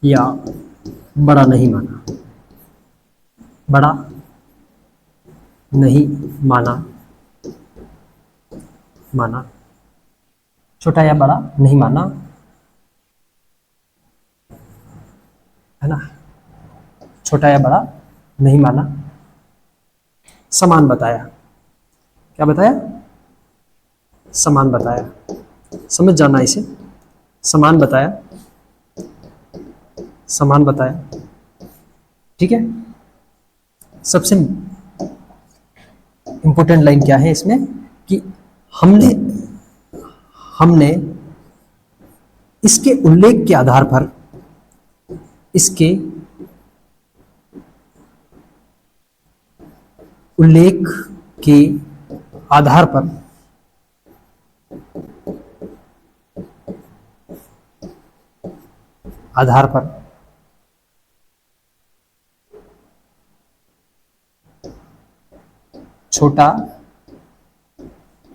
या बड़ा नहीं माना, छोटा या बड़ा नहीं माना, है ना, छोटा या बड़ा नहीं माना, समान बताया। क्या बताया? समान बताया। समझ जाना इसे, समान बताया। ठीक है, सबसे इंपॉर्टेंट लाइन क्या है इसमें कि हमने इसके उल्लेख के आधार पर, छोटा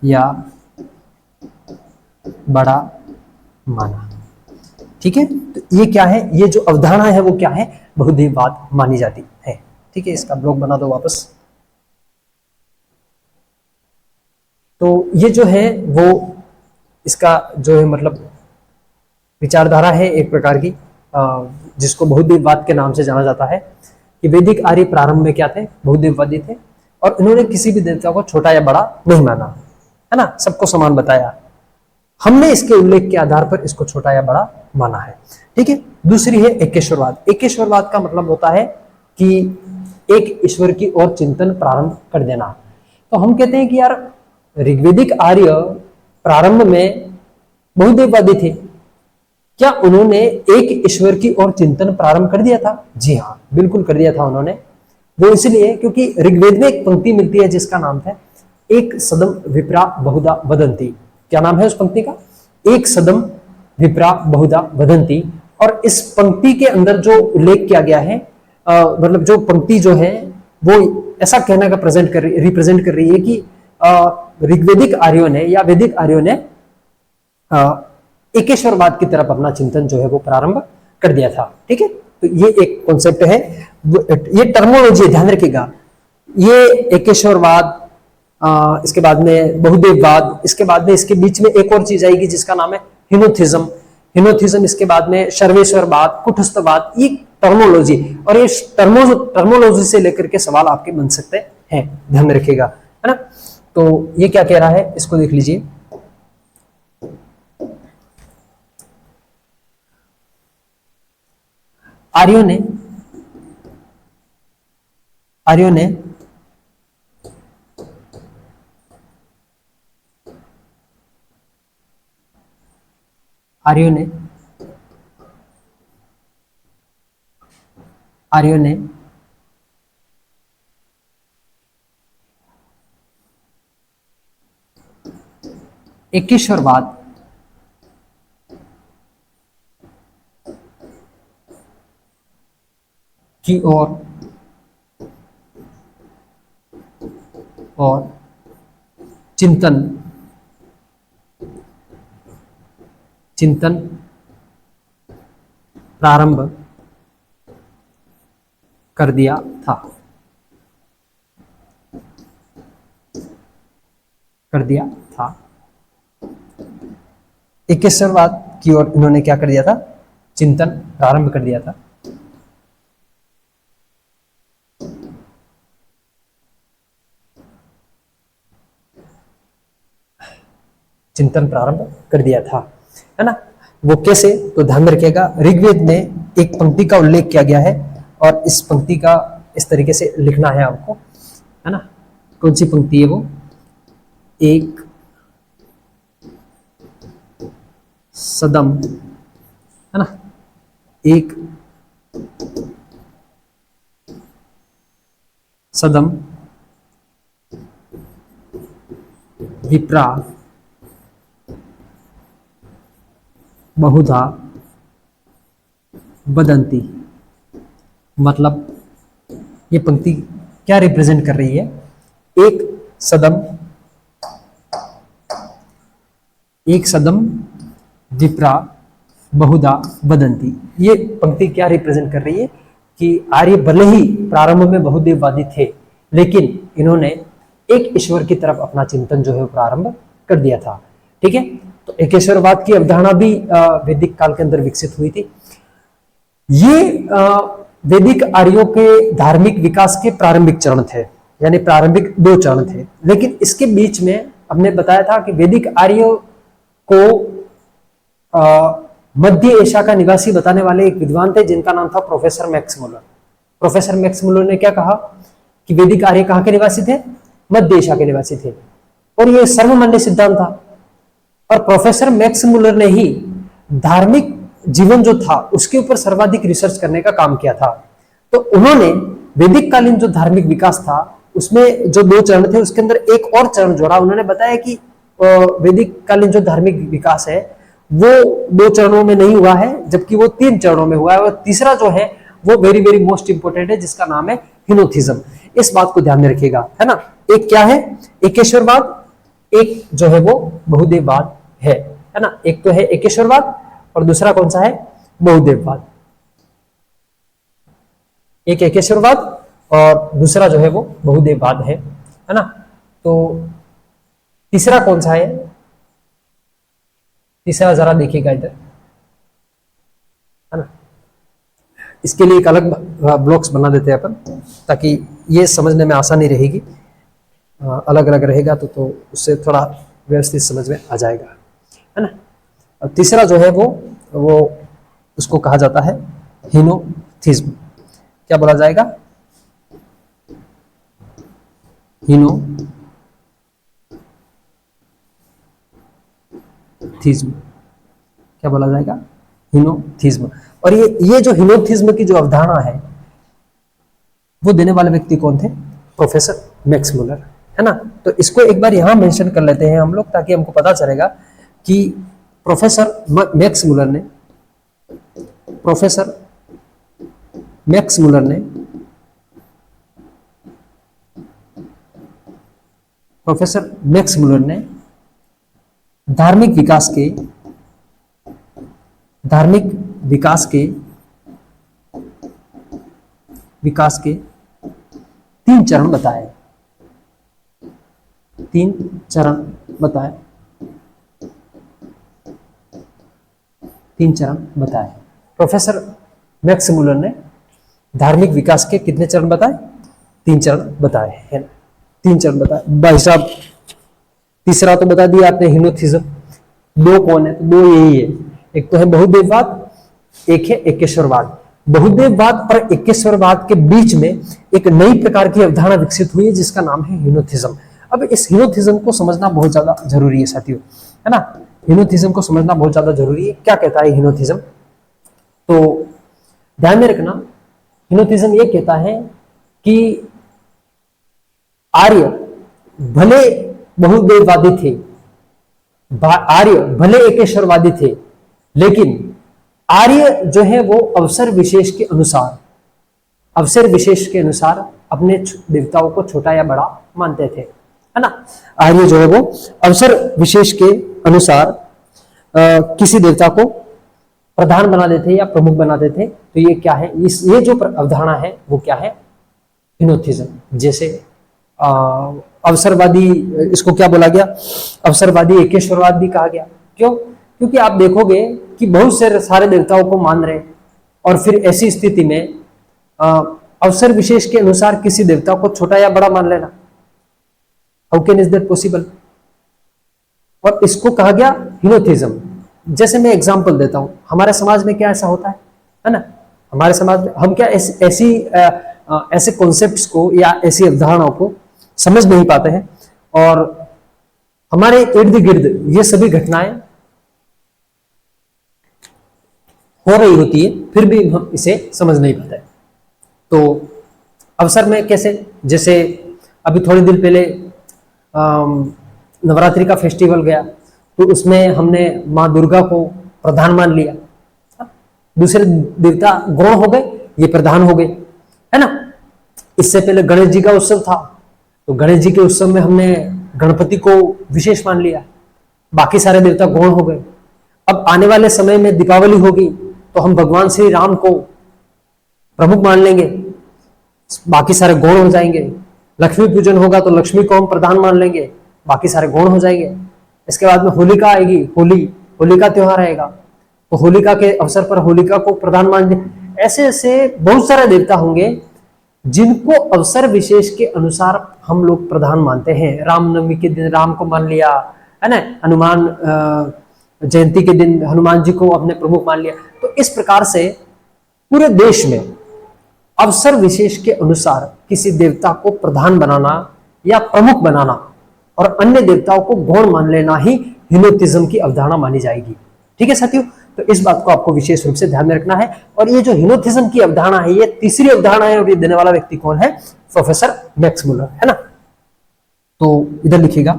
या बड़ा माना। ठीक है, तो ये क्या है, ये जो अवधारणा है वो क्या है, बहुदेववाद मानी जाती है। ठीक है, इसका ब्लॉग बना दो वापस। तो ये जो है वो इसका जो है मतलब विचारधारा है एक प्रकार की, जिसको बहुदेववाद के नाम से जाना जाता है, कि वैदिक आर्य प्रारंभ में क्या थे, बहुदेववादी थे, और इन्होंने किसी भी देवता को छोटा या बड़ा नहीं माना, है ना, सबको समान बताया। हमने इसके उल्लेख के आधार पर इसको छोटा या बड़ा माना है। ठीक है, दूसरी है एकेश्वरवाद। एकेश्वरवाद का मतलब होता है कि एक ईश्वर की ओर चिंतन प्रारंभ कर देना। तो हम कहते हैं कि यार ऋग्वेदिक आर्य प्रारंभ में बहुदेववादी थे, क्या उन्होंने एक ईश्वर की ओर चिंतन प्रारंभ कर दिया था? जी हाँ, बिल्कुल कर दिया था उन्होंने। वो इसलिए क्योंकि ऋग्वेद में एक पंक्ति मिलती है जिसका नाम है एक सदम विप्रा बहुधा वदंती। क्या नाम है उस पंक्ति का? एक सदम विप्रा बहुधा वदंती। और इस पंक्ति के अंदर जो उल्लेख किया गया है, मतलब जो पंक्ति जो है वो ऐसा कहना का रिप्रेजेंट कर रही है कि ऋग्वेदिक आर्यों ने या वैदिक आर्यों ने एकेश्वरवाद की तरफ अपना चिंतन जो है वो प्रारंभ कर दिया था। ठीक है, तो ये एक कॉन्सेप्ट है, ये टर्मोलॉजी ध्यान रखिएगा। ये एकेश्वरवाद, इसके बाद में बहुदेववाद, इसके बाद में इसके बीच में एक और चीज आएगी जिसका नाम है हिनोथिज्म, इसके बाद में सर्वेश्वरवाद, कुटस्थवाद, ये टर्मोलॉजी, और ये टर्मोलॉजी से लेकर के सवाल आपके बन सकते हैं, ध्यान रखिएगा, है ना। तो ये क्या कह रहा है इसको देख लीजिए। आर्यों ने एकेश्वरवाद की ओर और चिंतन प्रारंभ कर दिया था। एकेश्वरवाद की ओर इन्होंने क्या कर दिया था? चिंतन प्रारंभ कर दिया था। है ना। वो कैसे? तो ध्यान में रखिएगा, ऋग्वेद में एक पंक्ति का उल्लेख किया गया है और इस पंक्ति का इस तरीके से लिखना है आपको, है ना। कौन सी पंक्ति है वो? एक सदम, है ना, एक सदम विप्रा बहुधा वदंती। मतलब ये पंक्ति क्या रिप्रेजेंट कर रही है? एक सदम विप्रा बहुधा वदंती। ये पंक्ति क्या रिप्रेजेंट कर रही है कि आर्य भले ही प्रारंभ में बहुदेववादी थे, लेकिन इन्होंने एक ईश्वर की तरफ अपना चिंतन जो है प्रारंभ कर दिया था। ठीक है, तो एकेश्वरवाद की अवधारणा भी वैदिक काल के अंदर विकसित हुई थी। ये वैदिक आर्यों के धार्मिक विकास के प्रारंभिक चरण थे, यानी प्रारंभिक 2 चरण थे। लेकिन इसके बीच में हमने बताया था कि वैदिक आर्यों को मध्य एशिया का निवासी बताने वाले एक विद्वान थे जिनका नाम था professor Max Muller. Professor Max Muller ने क्या कहा कि वैदिक आर्य कहाँ के निवासी थे? मध्य एशिया के निवासी थे, और यह सर्वमान्य सिद्धांत था। और प्रोफेसर मैक्स मुलर ने ही धार्मिक जीवन जो था उसके ऊपर सर्वाधिक रिसर्च करने का काम किया था। तो उन्होंने वैदिक कालीन जो धार्मिक विकास था उसमें जो 2 चरण थे उसके अंदर एक और चरण जोड़ा। उन्होंने बताया कि वैदिक कालीन जो धार्मिक विकास है वो 2 चरणों में नहीं हुआ है, जबकि वो 3 चरणों में हुआ है, और तीसरा जो है वो वेरी वेरी मोस्ट इंपोर्टेंट है जिसका नाम है हिनोथिज्म। इस बात को ध्यान में रखिएगा, है ना। एक क्या है? एकेश्वरवाद, एक जो है वो बहुदेववाद है ना। एक तो है एकेश्वरवाद और दूसरा कौन सा है? बहुदेववाद। एक एकेश्वरवाद और दूसरा जो है वो बहुदेववाद है ना। तो तीसरा कौन सा है, तीसरा जरा देखिएगा इधर, है ना। इसके लिए एक अलग ब्लॉक्स बना देते हैं अपन, ताकि ये समझने में आसानी रहेगी। अलग अलग रहेगा तो उससे थोड़ा व्यवस्थित समझ में आ जाएगा, है ना। और तीसरा जो है वो उसको कहा जाता है हीनोथिज्म। क्या बोला जाएगा, हीनोथिज्म। क्या बोला जाएगा, हीनोथिज्म। और ये जो हीनोथिज्म की जो अवधारणा है वो देने वाले व्यक्ति कौन थे, प्रोफेसर मैक्स मुलर, है ना। तो इसको एक बार यहां मेंशन कर लेते हैं हम लोग, ताकि हमको पता चलेगा कि प्रोफेसर मैक्स मुलर ने धार्मिक विकास के 3 चरण बताए। 3 चरण बताए। प्रोफेसर मैक्स मुलर ने धार्मिक विकास के कितने चरण बताए, 3 चरण बताए, है ना। 3 चरण बताए भाई साहब। तीसरा तो बता दिया आपने, हीनोथिज्म। 2 कौन है, तो 2 यही है, एक तो है बहुदेववाद, एक है एकेश्वरवाद। बहुदेववाद और एकेश्वरवाद के बीच में एक नई प्रकार की अवधारणा विकसित हुई है जिसका नाम है हीनोथिज्म। अब इस हीनोथिज्म को समझना बहुत ज्यादा जरूरी है साथियों, है ना। हीनोथिज्म को समझना बहुत ज्यादा जरूरी है। क्या कहता है हीनोथिज्म, तो ध्यान में रखना, हीनोथिज्म ये कहता है कि आर्य भले बहुदेववादी थे, आर्य भले एकेश्वरवादी थे, लेकिन आर्य जो है वो अवसर विशेष के अनुसार अपने देवताओं को छोटा या बड़ा मानते थे, है ना। आर्य जो है वो अवसर विशेष के अनुसार किसी देवता को प्रधान बना देते या प्रमुख बना देते। तो ये क्या है, ये जो अवधारणा है वो क्या है, हीनोथिज्म। जैसे अवसरवादी, इसको क्या बोला गया, अवसरवादी एकेश्वरवाद भी कहा गया। क्यों, क्योंकि आप देखोगे कि बहुत से सारे देवताओं को मान रहे, और फिर ऐसी स्थिति में अवसर विशेष के अनुसार किसी देवता को छोटा या बड़ा मान लेना, how can is that possible. और इसको कहा गया हीनोथिज्म। जैसे मैं एग्जांपल देता हूं, हमारे समाज में क्या ऐसा होता है ना। हमारे समाज में हम क्या ऐसे कॉन्सेप्ट्स को या ऐसी अवधारणाओं को समझ नहीं पाते हैं, और हमारे इर्द गिर्द ये सभी घटनाएं हो रही होती है, फिर भी हम इसे समझ नहीं पाते। तो अवसर में कैसे, जैसे अभी थोड़े दिन पहले नवरात्रि का फेस्टिवल गया, तो उसमें हमने माँ दुर्गा को प्रधान मान लिया। दूसरे देवता गौण हो गए, ये प्रधान हो गए, है ना। इससे पहले गणेश जी का उत्सव था, तो गणेश जी के उत्सव में हमने गणपति को विशेष मान लिया, बाकी सारे देवता गौण हो गए। अब आने वाले समय में दीपावली होगी, तो हम भगवान श्री राम को प्रमुख मान लेंगे, बाकी सारे गौण हो जाएंगे। लक्ष्मी पूजन होगा तो लक्ष्मी को हम प्रधान मान लेंगे, बाकी सारे गौण हो जाएंगे। इसके बाद में होलिका आएगी, होलिका त्योहार आएगा, तो होलिका के अवसर पर होलिका को प्रधान मान लेंगे। ऐसे ऐसे बहुत सारे देवता होंगे जिनको अवसर विशेष के अनुसार हम लोग प्रधान मानते हैं। रामनवमी के दिन राम को मान लिया, है ना। हनुमान जयंती के दिन हनुमान जी को अपने प्रमुख मान लिया। तो इस प्रकार से पूरे देश में अवसर विशेष के अनुसार किसी देवता को प्रधान बनाना या प्रमुख बनाना और अन्य देवताओं को गौण मान लेना ही हीनोथिज्म की अवधारणा मानी जाएगी। ठीक है साथियों, तो इस बात को आपको विशेष रूप से ध्यान में रखना है। और ये जो हीनोथिज्म की अवधारणा है, ये तीसरी अवधारणा है, और ये देने वाला व्यक्ति कौन है, प्रोफेसर मैक्स मुलर, है ना। तो इधर लिखिएगा,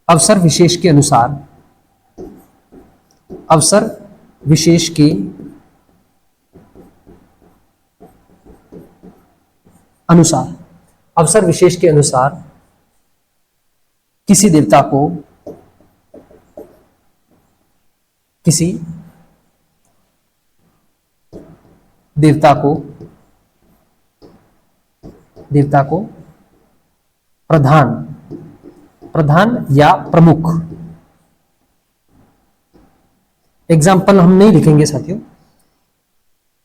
अवसर विशेष के अनुसार, अवसर विशेष के अनुसार, अवसर विशेष के अनुसार किसी देवता को किसी देवता को प्रधान या प्रमुख, एग्जाम्पल हम नहीं लिखेंगे साथियों,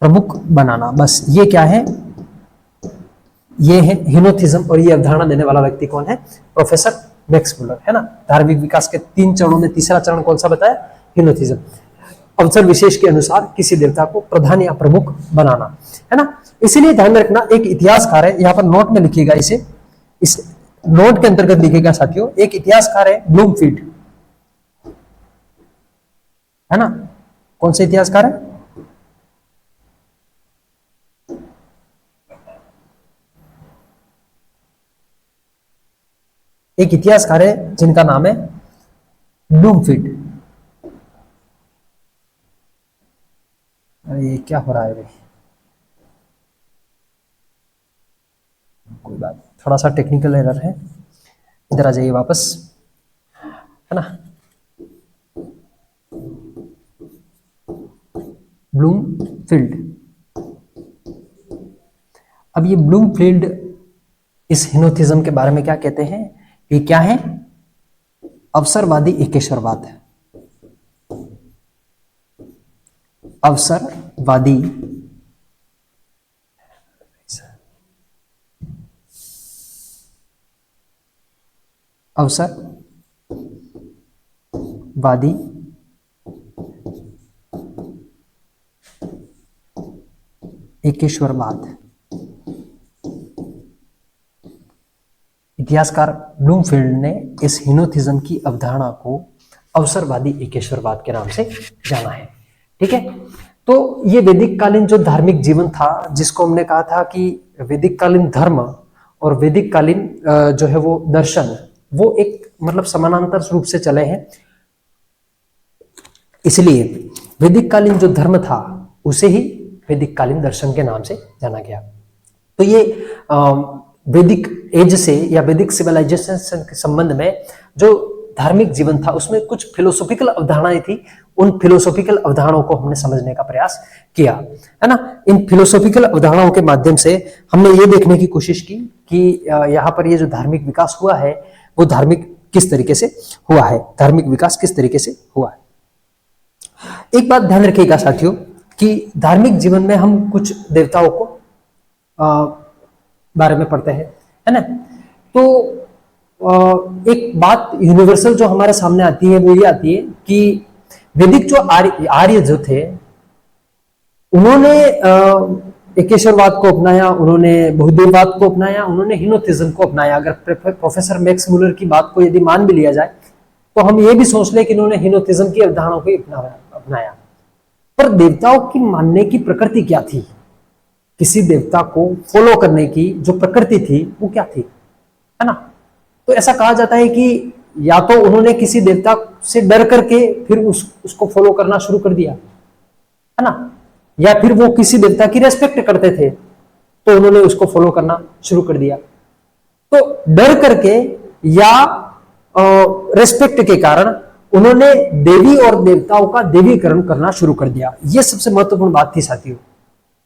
प्रमुख बनाना, बस ये क्या है, ये है हिनोथिज्म। और ये अवधारणा देने वाला व्यक्ति कौन है? प्रोफेसर मैक्स मुलर, है ना। धार्मिक विकास के 3 चरणों में तीसरा चरण कौन सा बताया? हिनोथिज्म। अवसर विशेष के अनुसार किसी देवता को प्रधान या प्रमुख बनाना, है ना। इसीलिए ध्यान रखना, एक इतिहासकार है, यहाँ पर नोट में लिखिएगा, इसे इस नोट के अंतर्गत लिखिएगा साथियों, एक इतिहासकार है ब्लूमफील्ड, है ना। कौन से इतिहासकार है? एक इतिहासकार है जिनका नाम है ब्लूमफील्ड। अरे ये क्या हो रहा है भाई, कोई बात, थोड़ा सा टेक्निकल एरर है, इधर आ जाइए वापस, है ना। ब्लूमफील्ड, अब ये ब्लूमफील्ड इस हिनोथिज्म के बारे में क्या कहते हैं? ये क्या है? अवसरवादी एकेश्वरवाद है, अवसरवादी एकेश्वरवाद। इतिहासकार ब्लूमफील्ड ने इस हिनोथिज्म की अवधारणा को अवसरवादी एकेश्वरवाद के नाम से जाना है, ठीक है। तो ये वैदिक कालीन जो धार्मिक जीवन था, जिसको हमने कहा था कि वैदिक कालीन धर्म और वैदिक कालीन जो है वो दर्शन, वो एक मतलब समानांतर रूप से चले हैं, इसलिए वैदिक कालीन जो धर्म था उसे ही वैदिक कालीन दर्शन के नाम से जाना गया। तो ये वैदिक एज से या वैदिक सिविलाइजेशन के संबंध में जो धार्मिक जीवन था उसमें कुछ फिलोसॉफिकल अवधारणाएं थी, उन फिलोसॉफिकल अवधारणाओं को हमने समझने का प्रयास किया, है ना। इन फिलोसॉफिकल अवधारणाओं के माध्यम से हमने ये देखने की कोशिश की कि यहाँ पर ये जो धार्मिक विकास हुआ है वो धार्मिक किस तरीके से हुआ है, धार्मिक विकास किस तरीके से हुआ है। एक बात ध्यान रखिएगा साथियों कि धार्मिक जीवन में हम कुछ देवताओं को बारे में पढ़ते हैं, है ना। तो एक बात यूनिवर्सल जो हमारे सामने आती है वो ये आती है कि वैदिक जो आर्य जो थे उन्होंने एकेश्वरवाद को अपनाया, उन्होंने बहुदेववाद को अपनाया, उन्होंने हिनोथिज्म को अपनाया। अगर प्रोफेसर मैक्स मुलर की बात को यदि मान भी लिया जाए तो हम ये भी सोच ले कि इन्होंने हिनोथिज्म की अवधारणाओं को अपनाया। पर देवताओं की मानने की प्रकृति क्या थी, किसी देवता को फॉलो करने की जो प्रकृति थी वो क्या थी, है ना। तो ऐसा कहा जाता है कि या तो उन्होंने किसी देवता से डर करके फिर उसको फॉलो करना शुरू कर दिया, है ना, या फिर वो किसी देवता की रेस्पेक्ट करते थे तो उन्होंने उसको फॉलो करना शुरू कर दिया। तो डर करके या रेस्पेक्ट के कारण उन्होंने देवी और देवताओं का देवीकरण करना शुरू कर दिया। यह सबसे महत्वपूर्ण बात थी साथियों,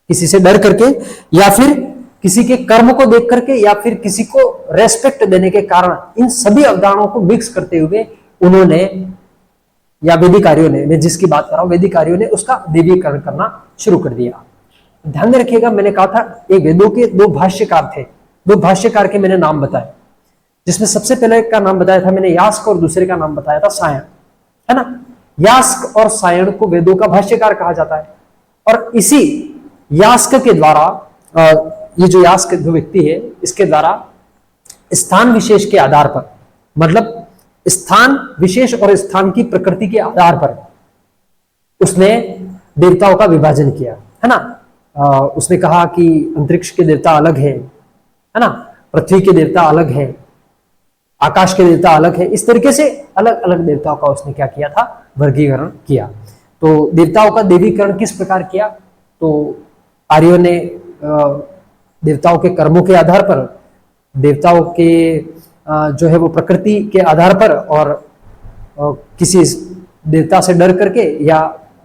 किसी से डर करके या फिर किसी के कर्म को देख करके या फिर किसी को रेस्पेक्ट देने के कारण इन सभी अवधारणाओं को मिक्स करते हुए उन्होंने या वैदिक आर्यों ने, मैं जिसकी बात कर रहा हूं वैदिक आर्यों ने उसका देवीकरण करना शुरू कर दिया। ध्यान में रखिएगा, मैंने कहा था ये वेदों के 2 भाष्यकार थे, 2 भाष्यकार के मैंने नाम बताए, जिसमें सबसे पहले का नाम बताया था मैंने यास्क और दूसरे का नाम बताया था सायण, है ना। यास्क और सायण को वेदों का भाष्यकार कहा जाता है। और इसी यास्क के द्वारा ये जो यास्क जो व्यक्ति है इसके द्वारा स्थान विशेष के आधार पर, मतलब स्थान विशेष और स्थान की प्रकृति के आधार पर उसने देवताओं का विभाजन किया, है ना। उसने कहा कि अंतरिक्ष के देवता अलग है ना, पृथ्वी के देवता अलग है, आकाश के देवता अलग है। इस तरीके से अलग अलग देवताओं का उसने क्या किया था, वर्गीकरण किया। तो देवताओं का देवीकरण किस प्रकार किया, तो आर्यों ने देवताओं के कर्मों के आधार पर, देवताओं के जो है वो प्रकृति के आधार पर और किसी देवता से डर करके या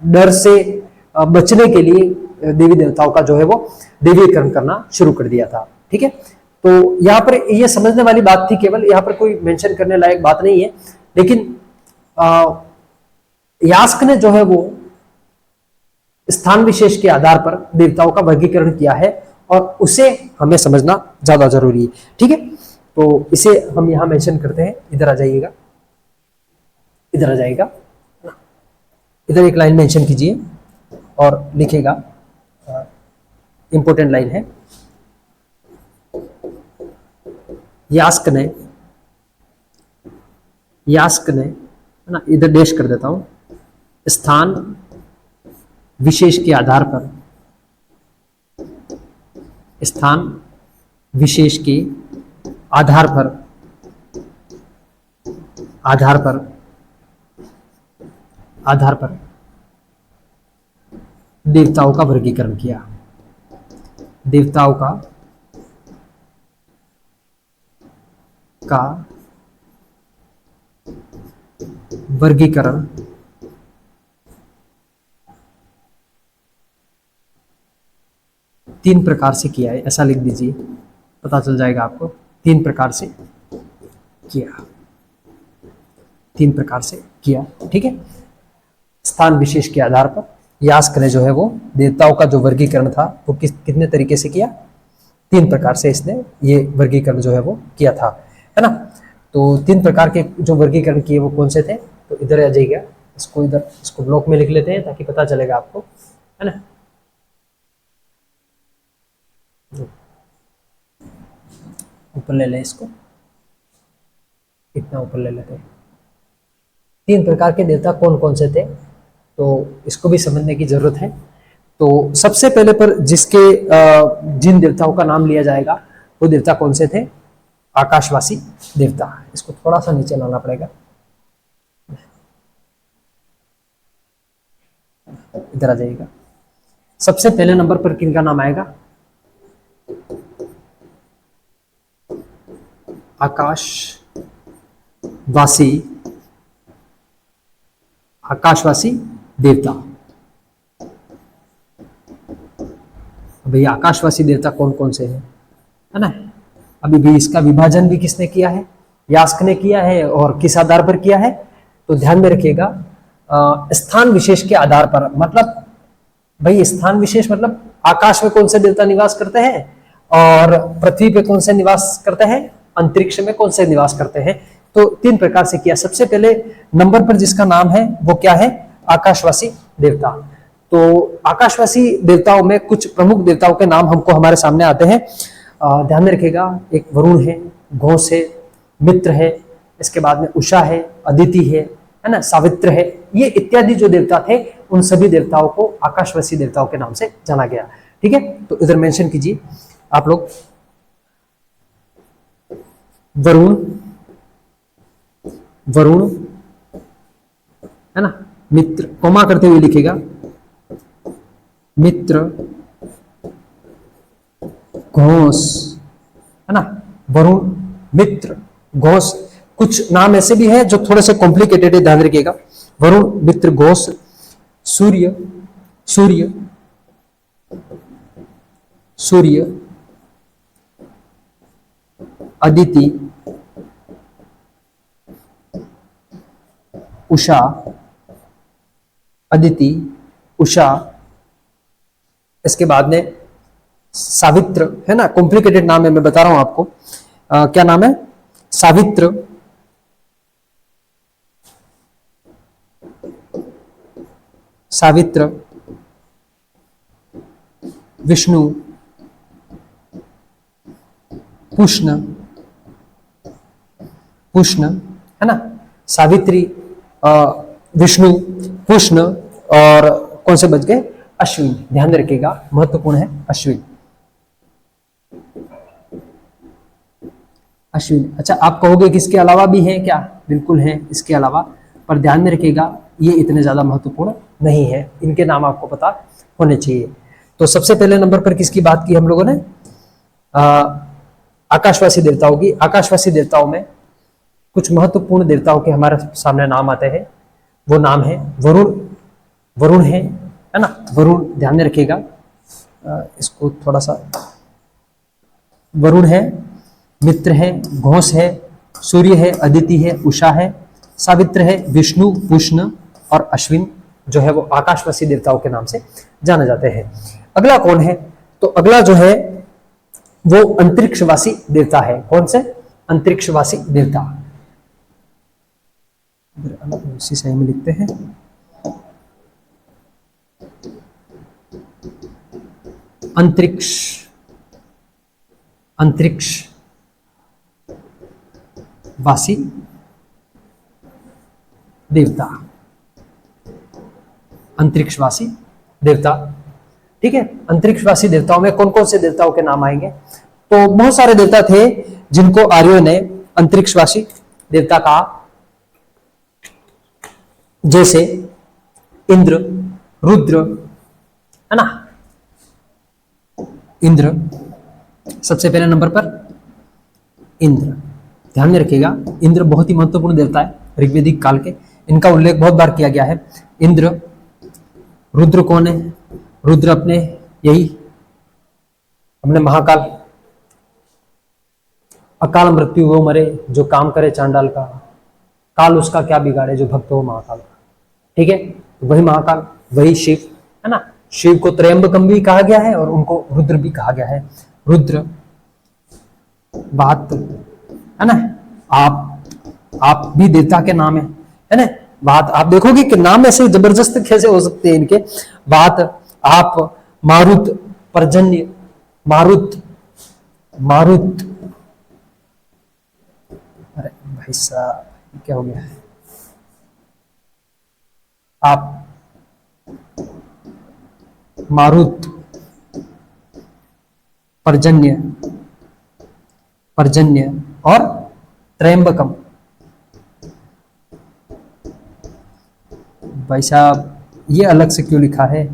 डर से बचने के लिए देवी देवताओं का जो है वो देवीकरण करना शुरू कर दिया था। ठीक है, तो यहाँ पर ये समझने वाली बात थी, केवल यहाँ पर कोई मेंशन करने लायक बात नहीं है, लेकिन यास्क ने जो है वो स्थान विशेष के आधार पर देवताओं का वर्गीकरण किया है और उसे हमें समझना ज्यादा जरूरी है। ठीक है, तो इसे हम यहां मेंशन करते हैं। इधर आ जाइएगा, इधर आ जाएगा, इधर एक लाइन मेंशन कीजिए और लिखेगा, इंपॉर्टेंट लाइन है, यास्क ने है ना, इधर डैश कर देता हूं, स्थान विशेष के आधार पर, स्थान विशेष के आधार पर देवताओं का वर्गीकरण किया। देवताओं का वर्गीकरण तीन प्रकार से किया है, ऐसा लिख दीजिए, पता चल जाएगा आपको। तीन प्रकार से किया, तीन प्रकार से किया। ठीक है, स्थान विशेष के आधार पर यास्क ने जो है वो देवताओं का जो वर्गीकरण था वो कितने तरीके से किया, तीन प्रकार से इसने ये वर्गीकरण जो है वो किया था, है ना। तो तीन प्रकार के जो वर्गीकरण किए वो कौन से थे, तो इधर आ जाइएगा, इसको इधर, इसको ब्लॉक में लिख लेते हैं ताकि पता चलेगा आपको, है ना। ऊपर ले लें इसको, इतना ऊपर ले लेते हैं। तीन प्रकार के देवता कौन कौन से थे, तो इसको भी समझने की जरूरत है। तो सबसे पहले पर जिसके जिन देवताओं का नाम लिया जाएगा वो देवता कौन से थे, आकाशवासी देवता। इसको थोड़ा सा नीचे लाना पड़ेगा, इधर आ जाइएगा। सबसे पहले नंबर पर किनका नाम आएगा, आकाशवासी देवता। भैया आकाशवासी देवता कौन कौन से हैं, है ना। अभी भी इसका विभाजन भी किसने किया है, यास्क ने किया है, और किस आधार पर किया है, तो ध्यान में रखिएगा, स्थान विशेष के आधार पर। मतलब भाई स्थान विशेष मतलब आकाश में कौन से देवता निवास करते हैं और पृथ्वी पे कौन से निवास करते हैं, अंतरिक्ष में कौन से निवास करते हैं। तो तीन प्रकार से किया। सबसे पहले नंबर पर जिसका नाम है वो क्या है, आकाशवासी देवता। तो आकाशवासी देवताओं में कुछ प्रमुख देवताओं के नाम हमको हमारे सामने आते हैं, ध्यान में रखिएगा। एक वरुण है, घोष है, मित्र है, इसके बाद में उषा है, अदिति है ना, सावित्र है। ये इत्यादि जो देवता थे उन सभी देवताओं को आकाशवासी देवताओं के नाम से जाना गया। ठीक है, तो इधर मेंशन कीजिए आप लोग, वरुण है ना, मित्र, कोमा करते हुए लिखेगा, मित्र, घोष, है ना, वरुण, मित्र, घोष। कुछ नाम ऐसे भी हैं जो थोड़े से कॉम्प्लिकेटेड है, ध्यान रखिएगा। वरुण, मित्र, घोष, सूर्य, अदिति, उषा, इसके बाद में सावित्र, है ना। कॉम्प्लिकेटेड नाम है, मैं बता रहा हूं आपको। क्या नाम है, सावित्र, विष्णु, पुष्ण, है ना। सावित्री, विष्णु, पुष्ण, और कौन से बच गए, अश्विन। ध्यान रखिएगा, महत्वपूर्ण है अश्विन। अच्छा, आप कहोगे कि इसके अलावा भी है क्या, बिल्कुल है इसके अलावा, पर ध्यान में रखिएगा ये इतने ज्यादा महत्वपूर्ण नहीं है, इनके नाम आपको पता होने चाहिए। तो सबसे पहले नंबर पर किसकी बात की हम लोगों ने, आकाशवासी देवताओं की। आकाशवासी देवताओं में कुछ महत्वपूर्ण देवताओं के हमारे सामने नाम आते हैं। वो नाम है वरुण, वरुण है ना, वरुण ध्यान में रखिएगा। इसको थोड़ा सा, वरुण है, मित्र है, घोष है, सूर्य है, अदिति है, उषा है, सावित्र है, विष्णु, पुष्ण और अश्विन जो है वो आकाशवासी देवताओं के नाम से जाने जाते हैं। अगला कौन है? तो अगला जो है वो अंतरिक्षवासी देवता है। कौन से? अंतरिक्षवासी देवता। उसी सही में लिखते हैं। अंतरिक्ष, अंतरिक्षवासी देवता, अंतरिक्षवासी देवता। ठीक है, अंतरिक्षवासी देवताओं में कौन कौन से देवताओं के नाम आएंगे? तो बहुत सारे देवता थे जिनको आर्यों ने अंतरिक्षवासी देवता कहा, जैसे इंद्र, रुद्र, है ना। इंद्र सबसे पहले नंबर पर, इंद्र ध्यान में रखिएगा। इंद्र बहुत ही महत्वपूर्ण देवता है ऋग्वेदिक काल के, इनका उल्लेख बहुत बार किया गया है। इंद्र, रुद्र कौन है? रुद्र अपने यही अपने महाकाल, अकाल मृत्यु वो मरे जो काम करे चांडाल का, काल उसका क्या बिगाड़े जो भक्त हो महाकाल का। ठीक है, वही महाकाल, वही शिव, है ना। शिव को त्रयंबकम भी कहा गया है और उनको रुद्र भी कहा गया है। रुद्र बात है ना, आप भी देवता के नाम है ना। बात आप देखोगे कि नाम ऐसे जबरदस्त कैसे हो सकते हैं इनके। बात आप मारुत, पर्जन्य, मारुत, मारुत, अरे भाई साहब क्या हो गया है। आप मारुत, पर्जन्य, पर्जन्य और त्रयंबकम। भाई साहब ये अलग से क्यों लिखा है,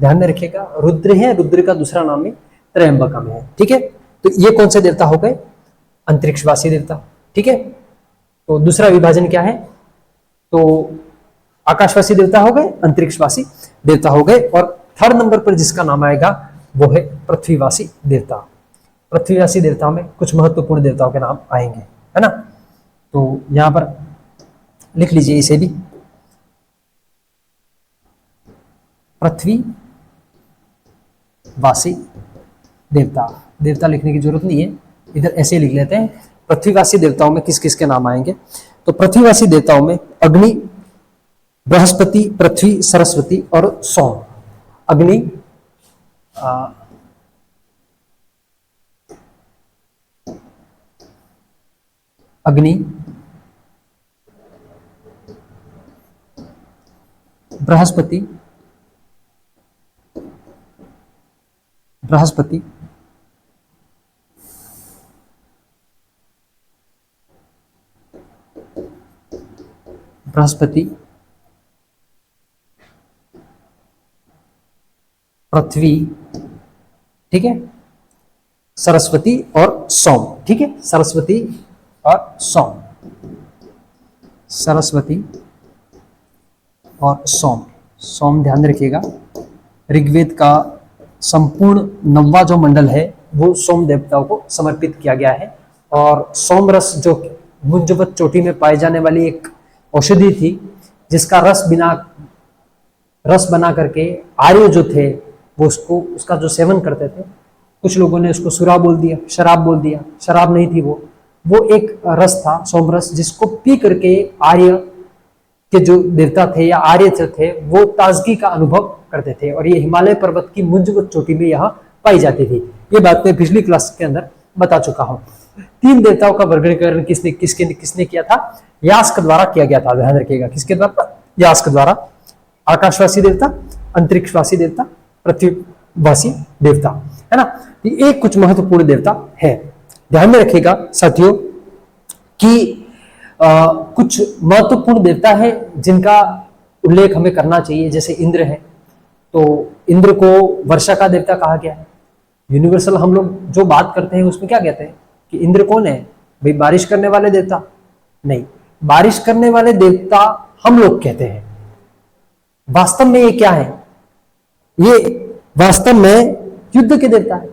ध्यान में रखिएगा। रुद्र है, रुद्र का दूसरा नाम भी त्रयंबकम है। ठीक है, तो ये कौन से देवता हो गए? अंतरिक्षवासी देवता। ठीक है, तो दूसरा विभाजन क्या है? तो आकाशवासी देवता हो गए, अंतरिक्षवासी देवता हो गए, और थर्ड नंबर पर जिसका नाम आएगा वो है पृथ्वीवासी देवता। पृथ्वीवासी देवताओं में कुछ महत्वपूर्ण देवताओं के नाम आएंगे, है ना। तो यहां पर लिख लीजिए इसे भी, पृथ्वीवासी देवता। देवता लिखने की जरूरत नहीं है, इधर ऐसे लिख लेते हैं। पृथ्वीवासी देवताओं में किस किस के नाम आएंगे? तो पृथ्वीवासी देवताओं में अग्नि, बृहस्पति, पृथ्वी, सरस्वती और सोम। अग्नि, अग्नि, बृहस्पति, बृहस्पति, बृहस्पति, पृथ्वी, ठीक है, सरस्वती और सोम। ठीक है, सरस्वती और सोम, सरस्वती और सोम। सोम ध्यान रखिएगा, ऋग्वेद का संपूर्ण 9वां जो मंडल है वो सोम देवताओं को समर्पित किया गया है। और सोम रस जो मुंजवत चोटी में पाई जाने वाली एक औषधि थी, जिसका रस बना करके आर्य जो थे वो उसका जो सेवन करते थे, कुछ लोगों ने उसको सुरा बोल दिया, शराब बोल दिया। शराब नहीं थी वो एक रस था, सोम रस, जिसको पी करके आर्य के जो देवता थे या आर्य थे वो ताजगी का अनुभव करते थे। और ये हिमालय पर्वत की मुंजवत चोटी में यहाँ पाई जाती थी। ये बात मैं पिछली क्लास के अंदर बता चुका हूँ। 3 देवताओं का वर्गीकरण किसने किया था? यास्क द्वारा किया गया था। ध्यान रखिएगा, किसके द्वारा? यास्क द्वारा। आकाशवासी देवता, अंतरिक्षवासी देवता, पृथ्वीवासी देवता, है ना। ये कुछ महत्वपूर्ण देवता है। ध्यान में रखिएगा साथियों कि कुछ महत्वपूर्ण देवता है जिनका उल्लेख हमें करना चाहिए। जैसे इंद्र है, तो इंद्र को वर्षा का देवता कहा गया है। यूनिवर्सल हम लोग जो बात करते हैं उसमें क्या कहते हैं कि इंद्र कौन है भाई? बारिश करने वाले देवता नहीं, बारिश करने वाले देवता हम लोग कहते हैं। वास्तव में ये क्या है? ये वास्तव में युद्ध के देवता है।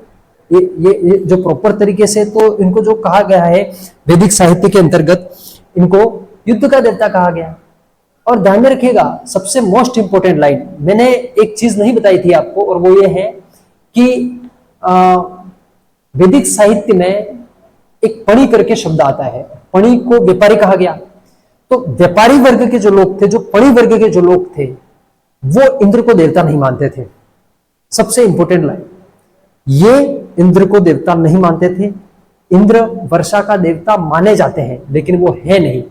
ये जो प्रॉपर तरीके से तो इनको जो कहा गया है वैदिक साहित्य के अंतर्गत, इनको युद्ध का देवता कहा गया है। और ध्यान में रखिएगा, सबसे मोस्ट इंपोर्टेंट लाइन मैंने एक चीज नहीं बताई थी आपको, और वो ये है कि वैदिक साहित्य में एक पणि करके शब्द आता है। पणि को व्यापारी कहा गया। तो व्यापारी वर्ग के जो लोग थे, जो पणि वर्ग के जो लोग थे, वो इंद्र को देवता नहीं मानते थे। सबसे इंपोर्टेंट लाइन, ये इंद्र को देवता नहीं मानते थे। इंद्र वर्षा का देवता माने जाते हैं, लेकिन वो है नहीं।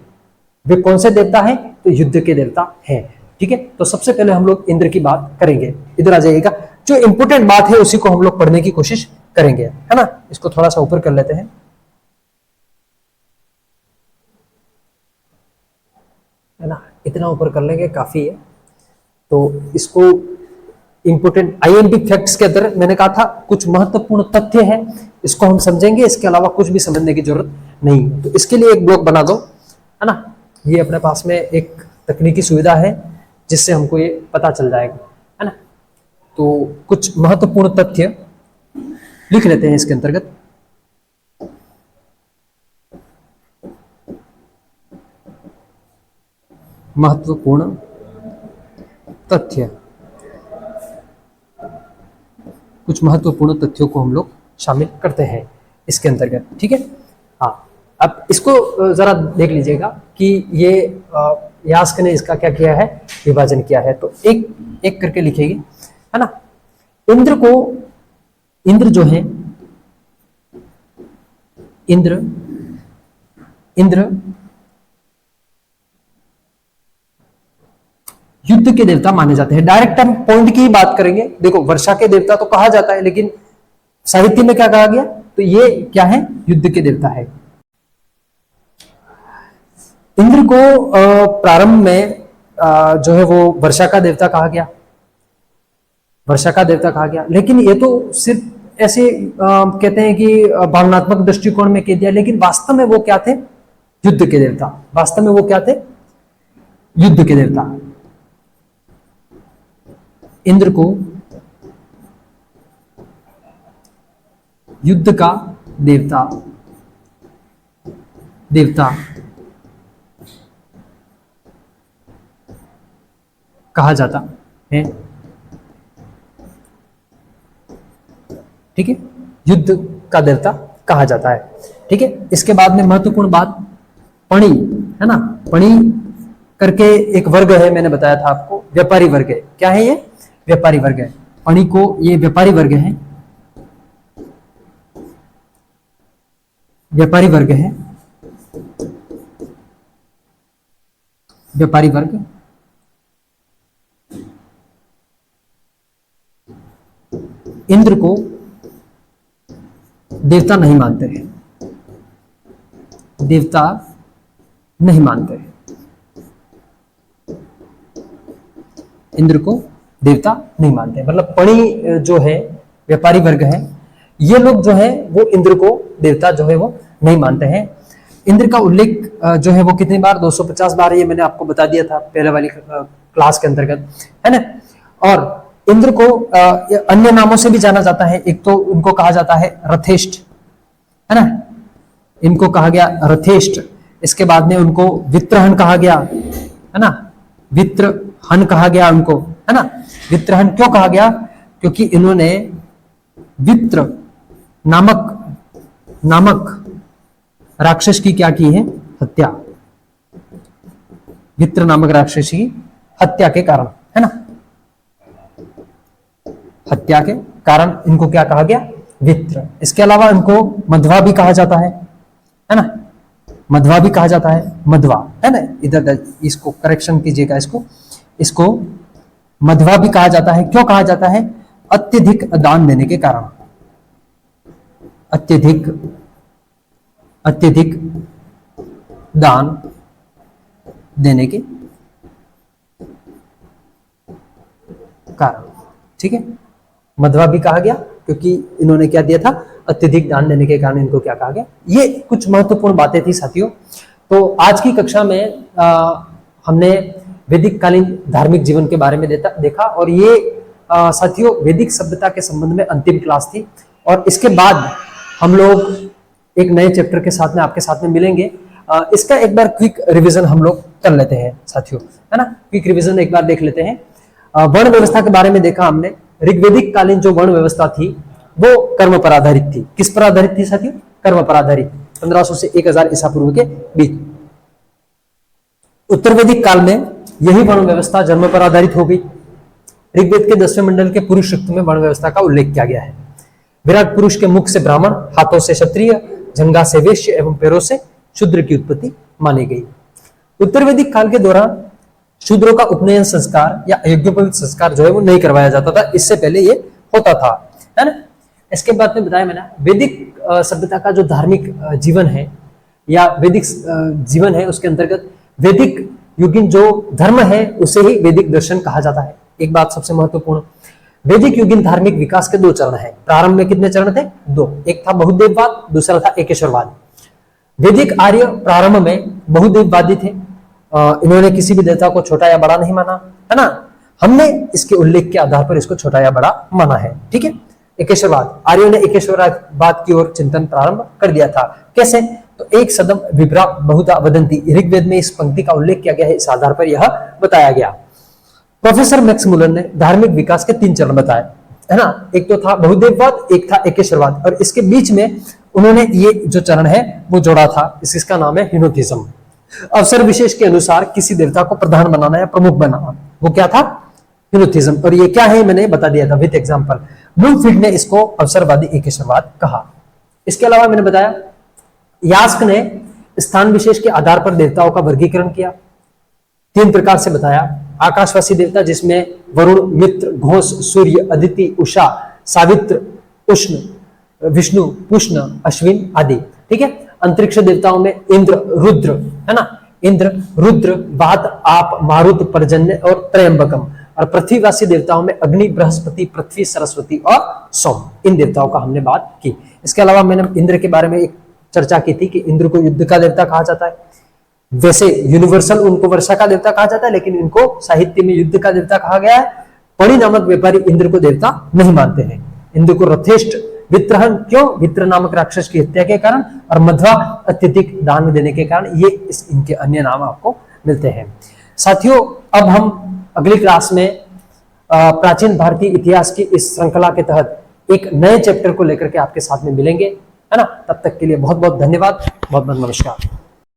वे कौन से देवता है? तो युद्ध के देवता है। ठीक है, तो सबसे पहले हम लोग इंद्र की बात करेंगे। इधर आ जाइएगा, जो इंपोर्टेंट बात है उसी को हम लोग पढ़ने की कोशिश करेंगे, है ना। इसको थोड़ा सा ऊपर कर लेते हैं, है ना। इतना ऊपर कर लेंगे, काफी है। तो इसको इंपोर्टेंट आईएमपी फैक्ट्स के अंदर मैंने कहा था कुछ महत्वपूर्ण तथ्य है, इसको हम समझेंगे। इसके अलावा कुछ भी समझने की जरूरत नहीं है। तो इसके लिए एक ब्लॉक बना दो, है ना। ये अपने पास में एक तकनीकी सुविधा है जिससे हमको ये पता चल जाएगा, है ना। तो कुछ महत्वपूर्ण तथ्य लिख लेते हैं इसके अंतर्गत। महत्वपूर्ण तथ्य, कुछ महत्वपूर्ण तथ्यों को हम लोग शामिल करते हैं इसके अंतर्गत। ठीक है, हाँ। अब इसको जरा देख लीजिएगा कि ये यास्क ने इसका क्या किया है, विभाजन किया है। तो एक एक करके लिखेंगे, है ना। इंद्र जो है, इंद्र युद्ध के देवता माने जाते हैं। डायरेक्ट हम पॉइंट की ही बात करेंगे। देखो, वर्षा के देवता तो कहा जाता है, लेकिन साहित्य में क्या कहा गया? तो ये क्या है? युद्ध के देवता है। इंद्र को प्रारंभ में जो है वो वर्षा का देवता कहा गया, वर्षा का देवता कहा गया। लेकिन ये तो सिर्फ ऐसे कहते हैं कि भावनात्मक दृष्टिकोण में कह दिया, लेकिन वास्तव में वो क्या थे? युद्ध के देवता। वास्तव में वो क्या थे? युद्ध के देवता। इंद्र को युद्ध का देवता कहा जाता है। ठीक है, युद्ध का देवता कहा जाता है। ठीक है, इसके बाद में महत्वपूर्ण बात, पणि, है ना। पणि करके एक वर्ग है, मैंने बताया था आपको, व्यापारी वर्ग है। क्या है ये? व्यापारी वर्ग है। पणि को ये व्यापारी वर्ग है, व्यापारी वर्ग है, व्यापारी वर्ग। इंद्र को देवता नहीं मानते हैं, देवता नहीं मानते हैं। इंद्र को देवता नहीं मानते, मतलब पणि जो है, व्यापारी वर्ग है, ये लोग जो है वो इंद्र को देवता जो है वो नहीं मानते हैं। इंद्र का उल्लेख जो है वो कितनी बार? 250 बार। ये मैंने आपको बता दिया था पहले वाली क्लास के अंतर्गत, है ना। और इंद्र को अन्य नामों से भी जाना जाता है। एक तो उनको कहा जाता है रथेष्ट, है ना, इनको कहा गया रथेष्ट। इसके बाद में उनको वित्रहन कहा गया, है ना, वित्रहन कहा गया उनको, है ना। वित्रहन क्यों कहा गया? क्योंकि इन्होंने वित्र नामक राक्षस की क्या की है? हत्या। वित्र नामक राक्षस की हत्या के कारण, है ना, हत्या के कारण इनको क्या कहा गया? वित्र। इसके अलावा इनको मध्वा भी कहा जाता है ना, मध्वा भी कहा जाता है, मध्वा, है ना। इधर इसको करेक्शन कीजिएगा, इसको मध्वा भी कहा जाता है। क्यों कहा जाता है? अत्यधिक दान देने के कारण, अत्यधिक दान देने के कारण। ठीक है, मध्वा भी कहा गया क्योंकि इन्होंने क्या दिया था? अत्यधिक दान देने के कारण इनको क्या कहा गया? ये कुछ महत्वपूर्ण बातें थी साथियों। तो आज की कक्षा में हमने वैदिक कालीन धार्मिक जीवन के बारे में देखा। और ये साथियों वैदिक सभ्यता के संबंध में अंतिम क्लास थी। और इसके बाद हम लोग एक नए चैप्टर के साथ में आपके साथ में मिलेंगे। इसका एक बार क्विक रिवीजन हम लोग कर लेते हैं साथियों, है ना। क्विक रिवीजन एक बार देख लेते हैं। वर्ण व्यवस्था के बारे में देखा हमने। ऋग्वैदिक कालीन जो वर्ण व्यवस्था थी वो कर्म पर आधारित थी। किस पर आधारित थी साथियों? कर्म पर आधारित। 1500 से 1000 ईसा पूर्व के बीच। उत्तर वैदिक काल में यही वर्ण व्यवस्था जन्म पर आधारित हो गई। ऋग्वेद के 10वें मंडल के पुरुष सूक्त में वर्ण व्यवस्था का उल्लेख किया गया है। विराट पुरुष के मुख से ब्राह्मण, हाथों से क्षत्रिय, जंघा से वैश्य एवं पैरों से शूद्र की उत्पत्ति मानी गई। उत्तर वैदिक काल के दौरान शूद्रों का उपनयन संस्कार या यज्ञोपवीत संस्कार जो है वो नहीं करवाया जाता था। इससे पहले ये होता था, है ना। इसके बाद में बताया मैंने वैदिक सभ्यता का जो धार्मिक जीवन है या वैदिक जीवन है, उसके अंतर्गत वैदिक युगीन जो धर्म है उसे ही वैदिक दर्शन कहा जाता है। एक बात सबसे महत्वपूर्ण, वैदिक युगीन धार्मिक विकास के 2 चरण हैं। प्रारंभ में कितने चरण थे? 2। एक था बहुदेववाद, दूसरा था एकेश्वरवाद। वैदिक आर्य प्रारंभ में बहुदेववादी थे। इन्होंने किसी भी देवता को छोटा या बड़ा नहीं माना, है ना। हमने इसके उल्लेख के आधार पर इसको छोटा या बड़ा माना है, ठीक है। एकेश्वरवाद, आर्यों ने एकेश्वरवाद की ओर चिंतन प्रारंभ कर दिया था। कैसे? तो एक सदम विभ्रा बहुधा वदंती, ऋग्वेद में इस पंक्ति का उल्लेख किया गया है। इस आधार पर यह बताया गया। प्रोफेसर मैक्स मुलर ने धार्मिक विकास के 3 चरण बताए, है ना। एक तो था बहुदेववाद, एक था एकेश्वरवाद, और इसके बीच में उन्होंने ये जो चरण है वो जोड़ा था। इसका नाम है ह्यूनोथिज्म। अवसर विशेष के अनुसार किसी देवता को प्रधान बनाना या प्रमुख बनाना, वो क्या था? ह्यूनोथिज्म। और ये क्या है मैंने बता दिया था विद एग्जांपल। ब्लूमफील्ड ने इसको अवसरवादी एकेश्वरवाद कहा। इसके अलावा मैंने बताया यास्क ने स्थान विशेष के आधार पर देवताओं का वर्गीकरण किया। 3 प्रकार से बताया। आकाशवासी देवता जिसमें वरुण, मित्र, घोष, सूर्य, अदिति, उषा, सावित्र, उष्ण, विष्णु, पुष्ण, अश्विन आदि, ठीक है। अंतरिक्ष देवताओं में इंद्र, रुद्र, है ना। इंद्र, रुद्र, वात, आप, मारुत, पर्जन्य और त्रयंबकम। और पृथ्वीवासी देवताओं में अग्नि, बृहस्पति, पृथ्वी, सरस्वती और सोम। इन देवताओं का हमने बात की। इसके अलावा मैंने इंद्र के बारे में एक चर्चा की थी कि इंद्र को युद्ध का देवता कहा जाता है। वैसे यूनिवर्सल उनको वर्षा का देवता कहा जाता है, लेकिन इनको साहित्य में युद्ध का देवता कहा गया है। पणि नामक व्यापारी इंद्र को देवता नहीं मानते हैं। इंद्र को रथेष्ट, वित्रहन, क्यों? वित्र नामक राक्षस की हत्या के कारण, और मध्वा अत्यधिक दान देने के कारण। ये इनके अन्य नाम आपको मिलते हैं। साथियों अब हम अगली क्लास में प्राचीन भारतीय इतिहास की इस श्रृंखला के तहत एक नए चैप्टर को लेकर के आपके साथ में मिलेंगे, है ना। तब तक के लिए बहुत बहुत धन्यवाद, बहुत बहुत नमस्कार।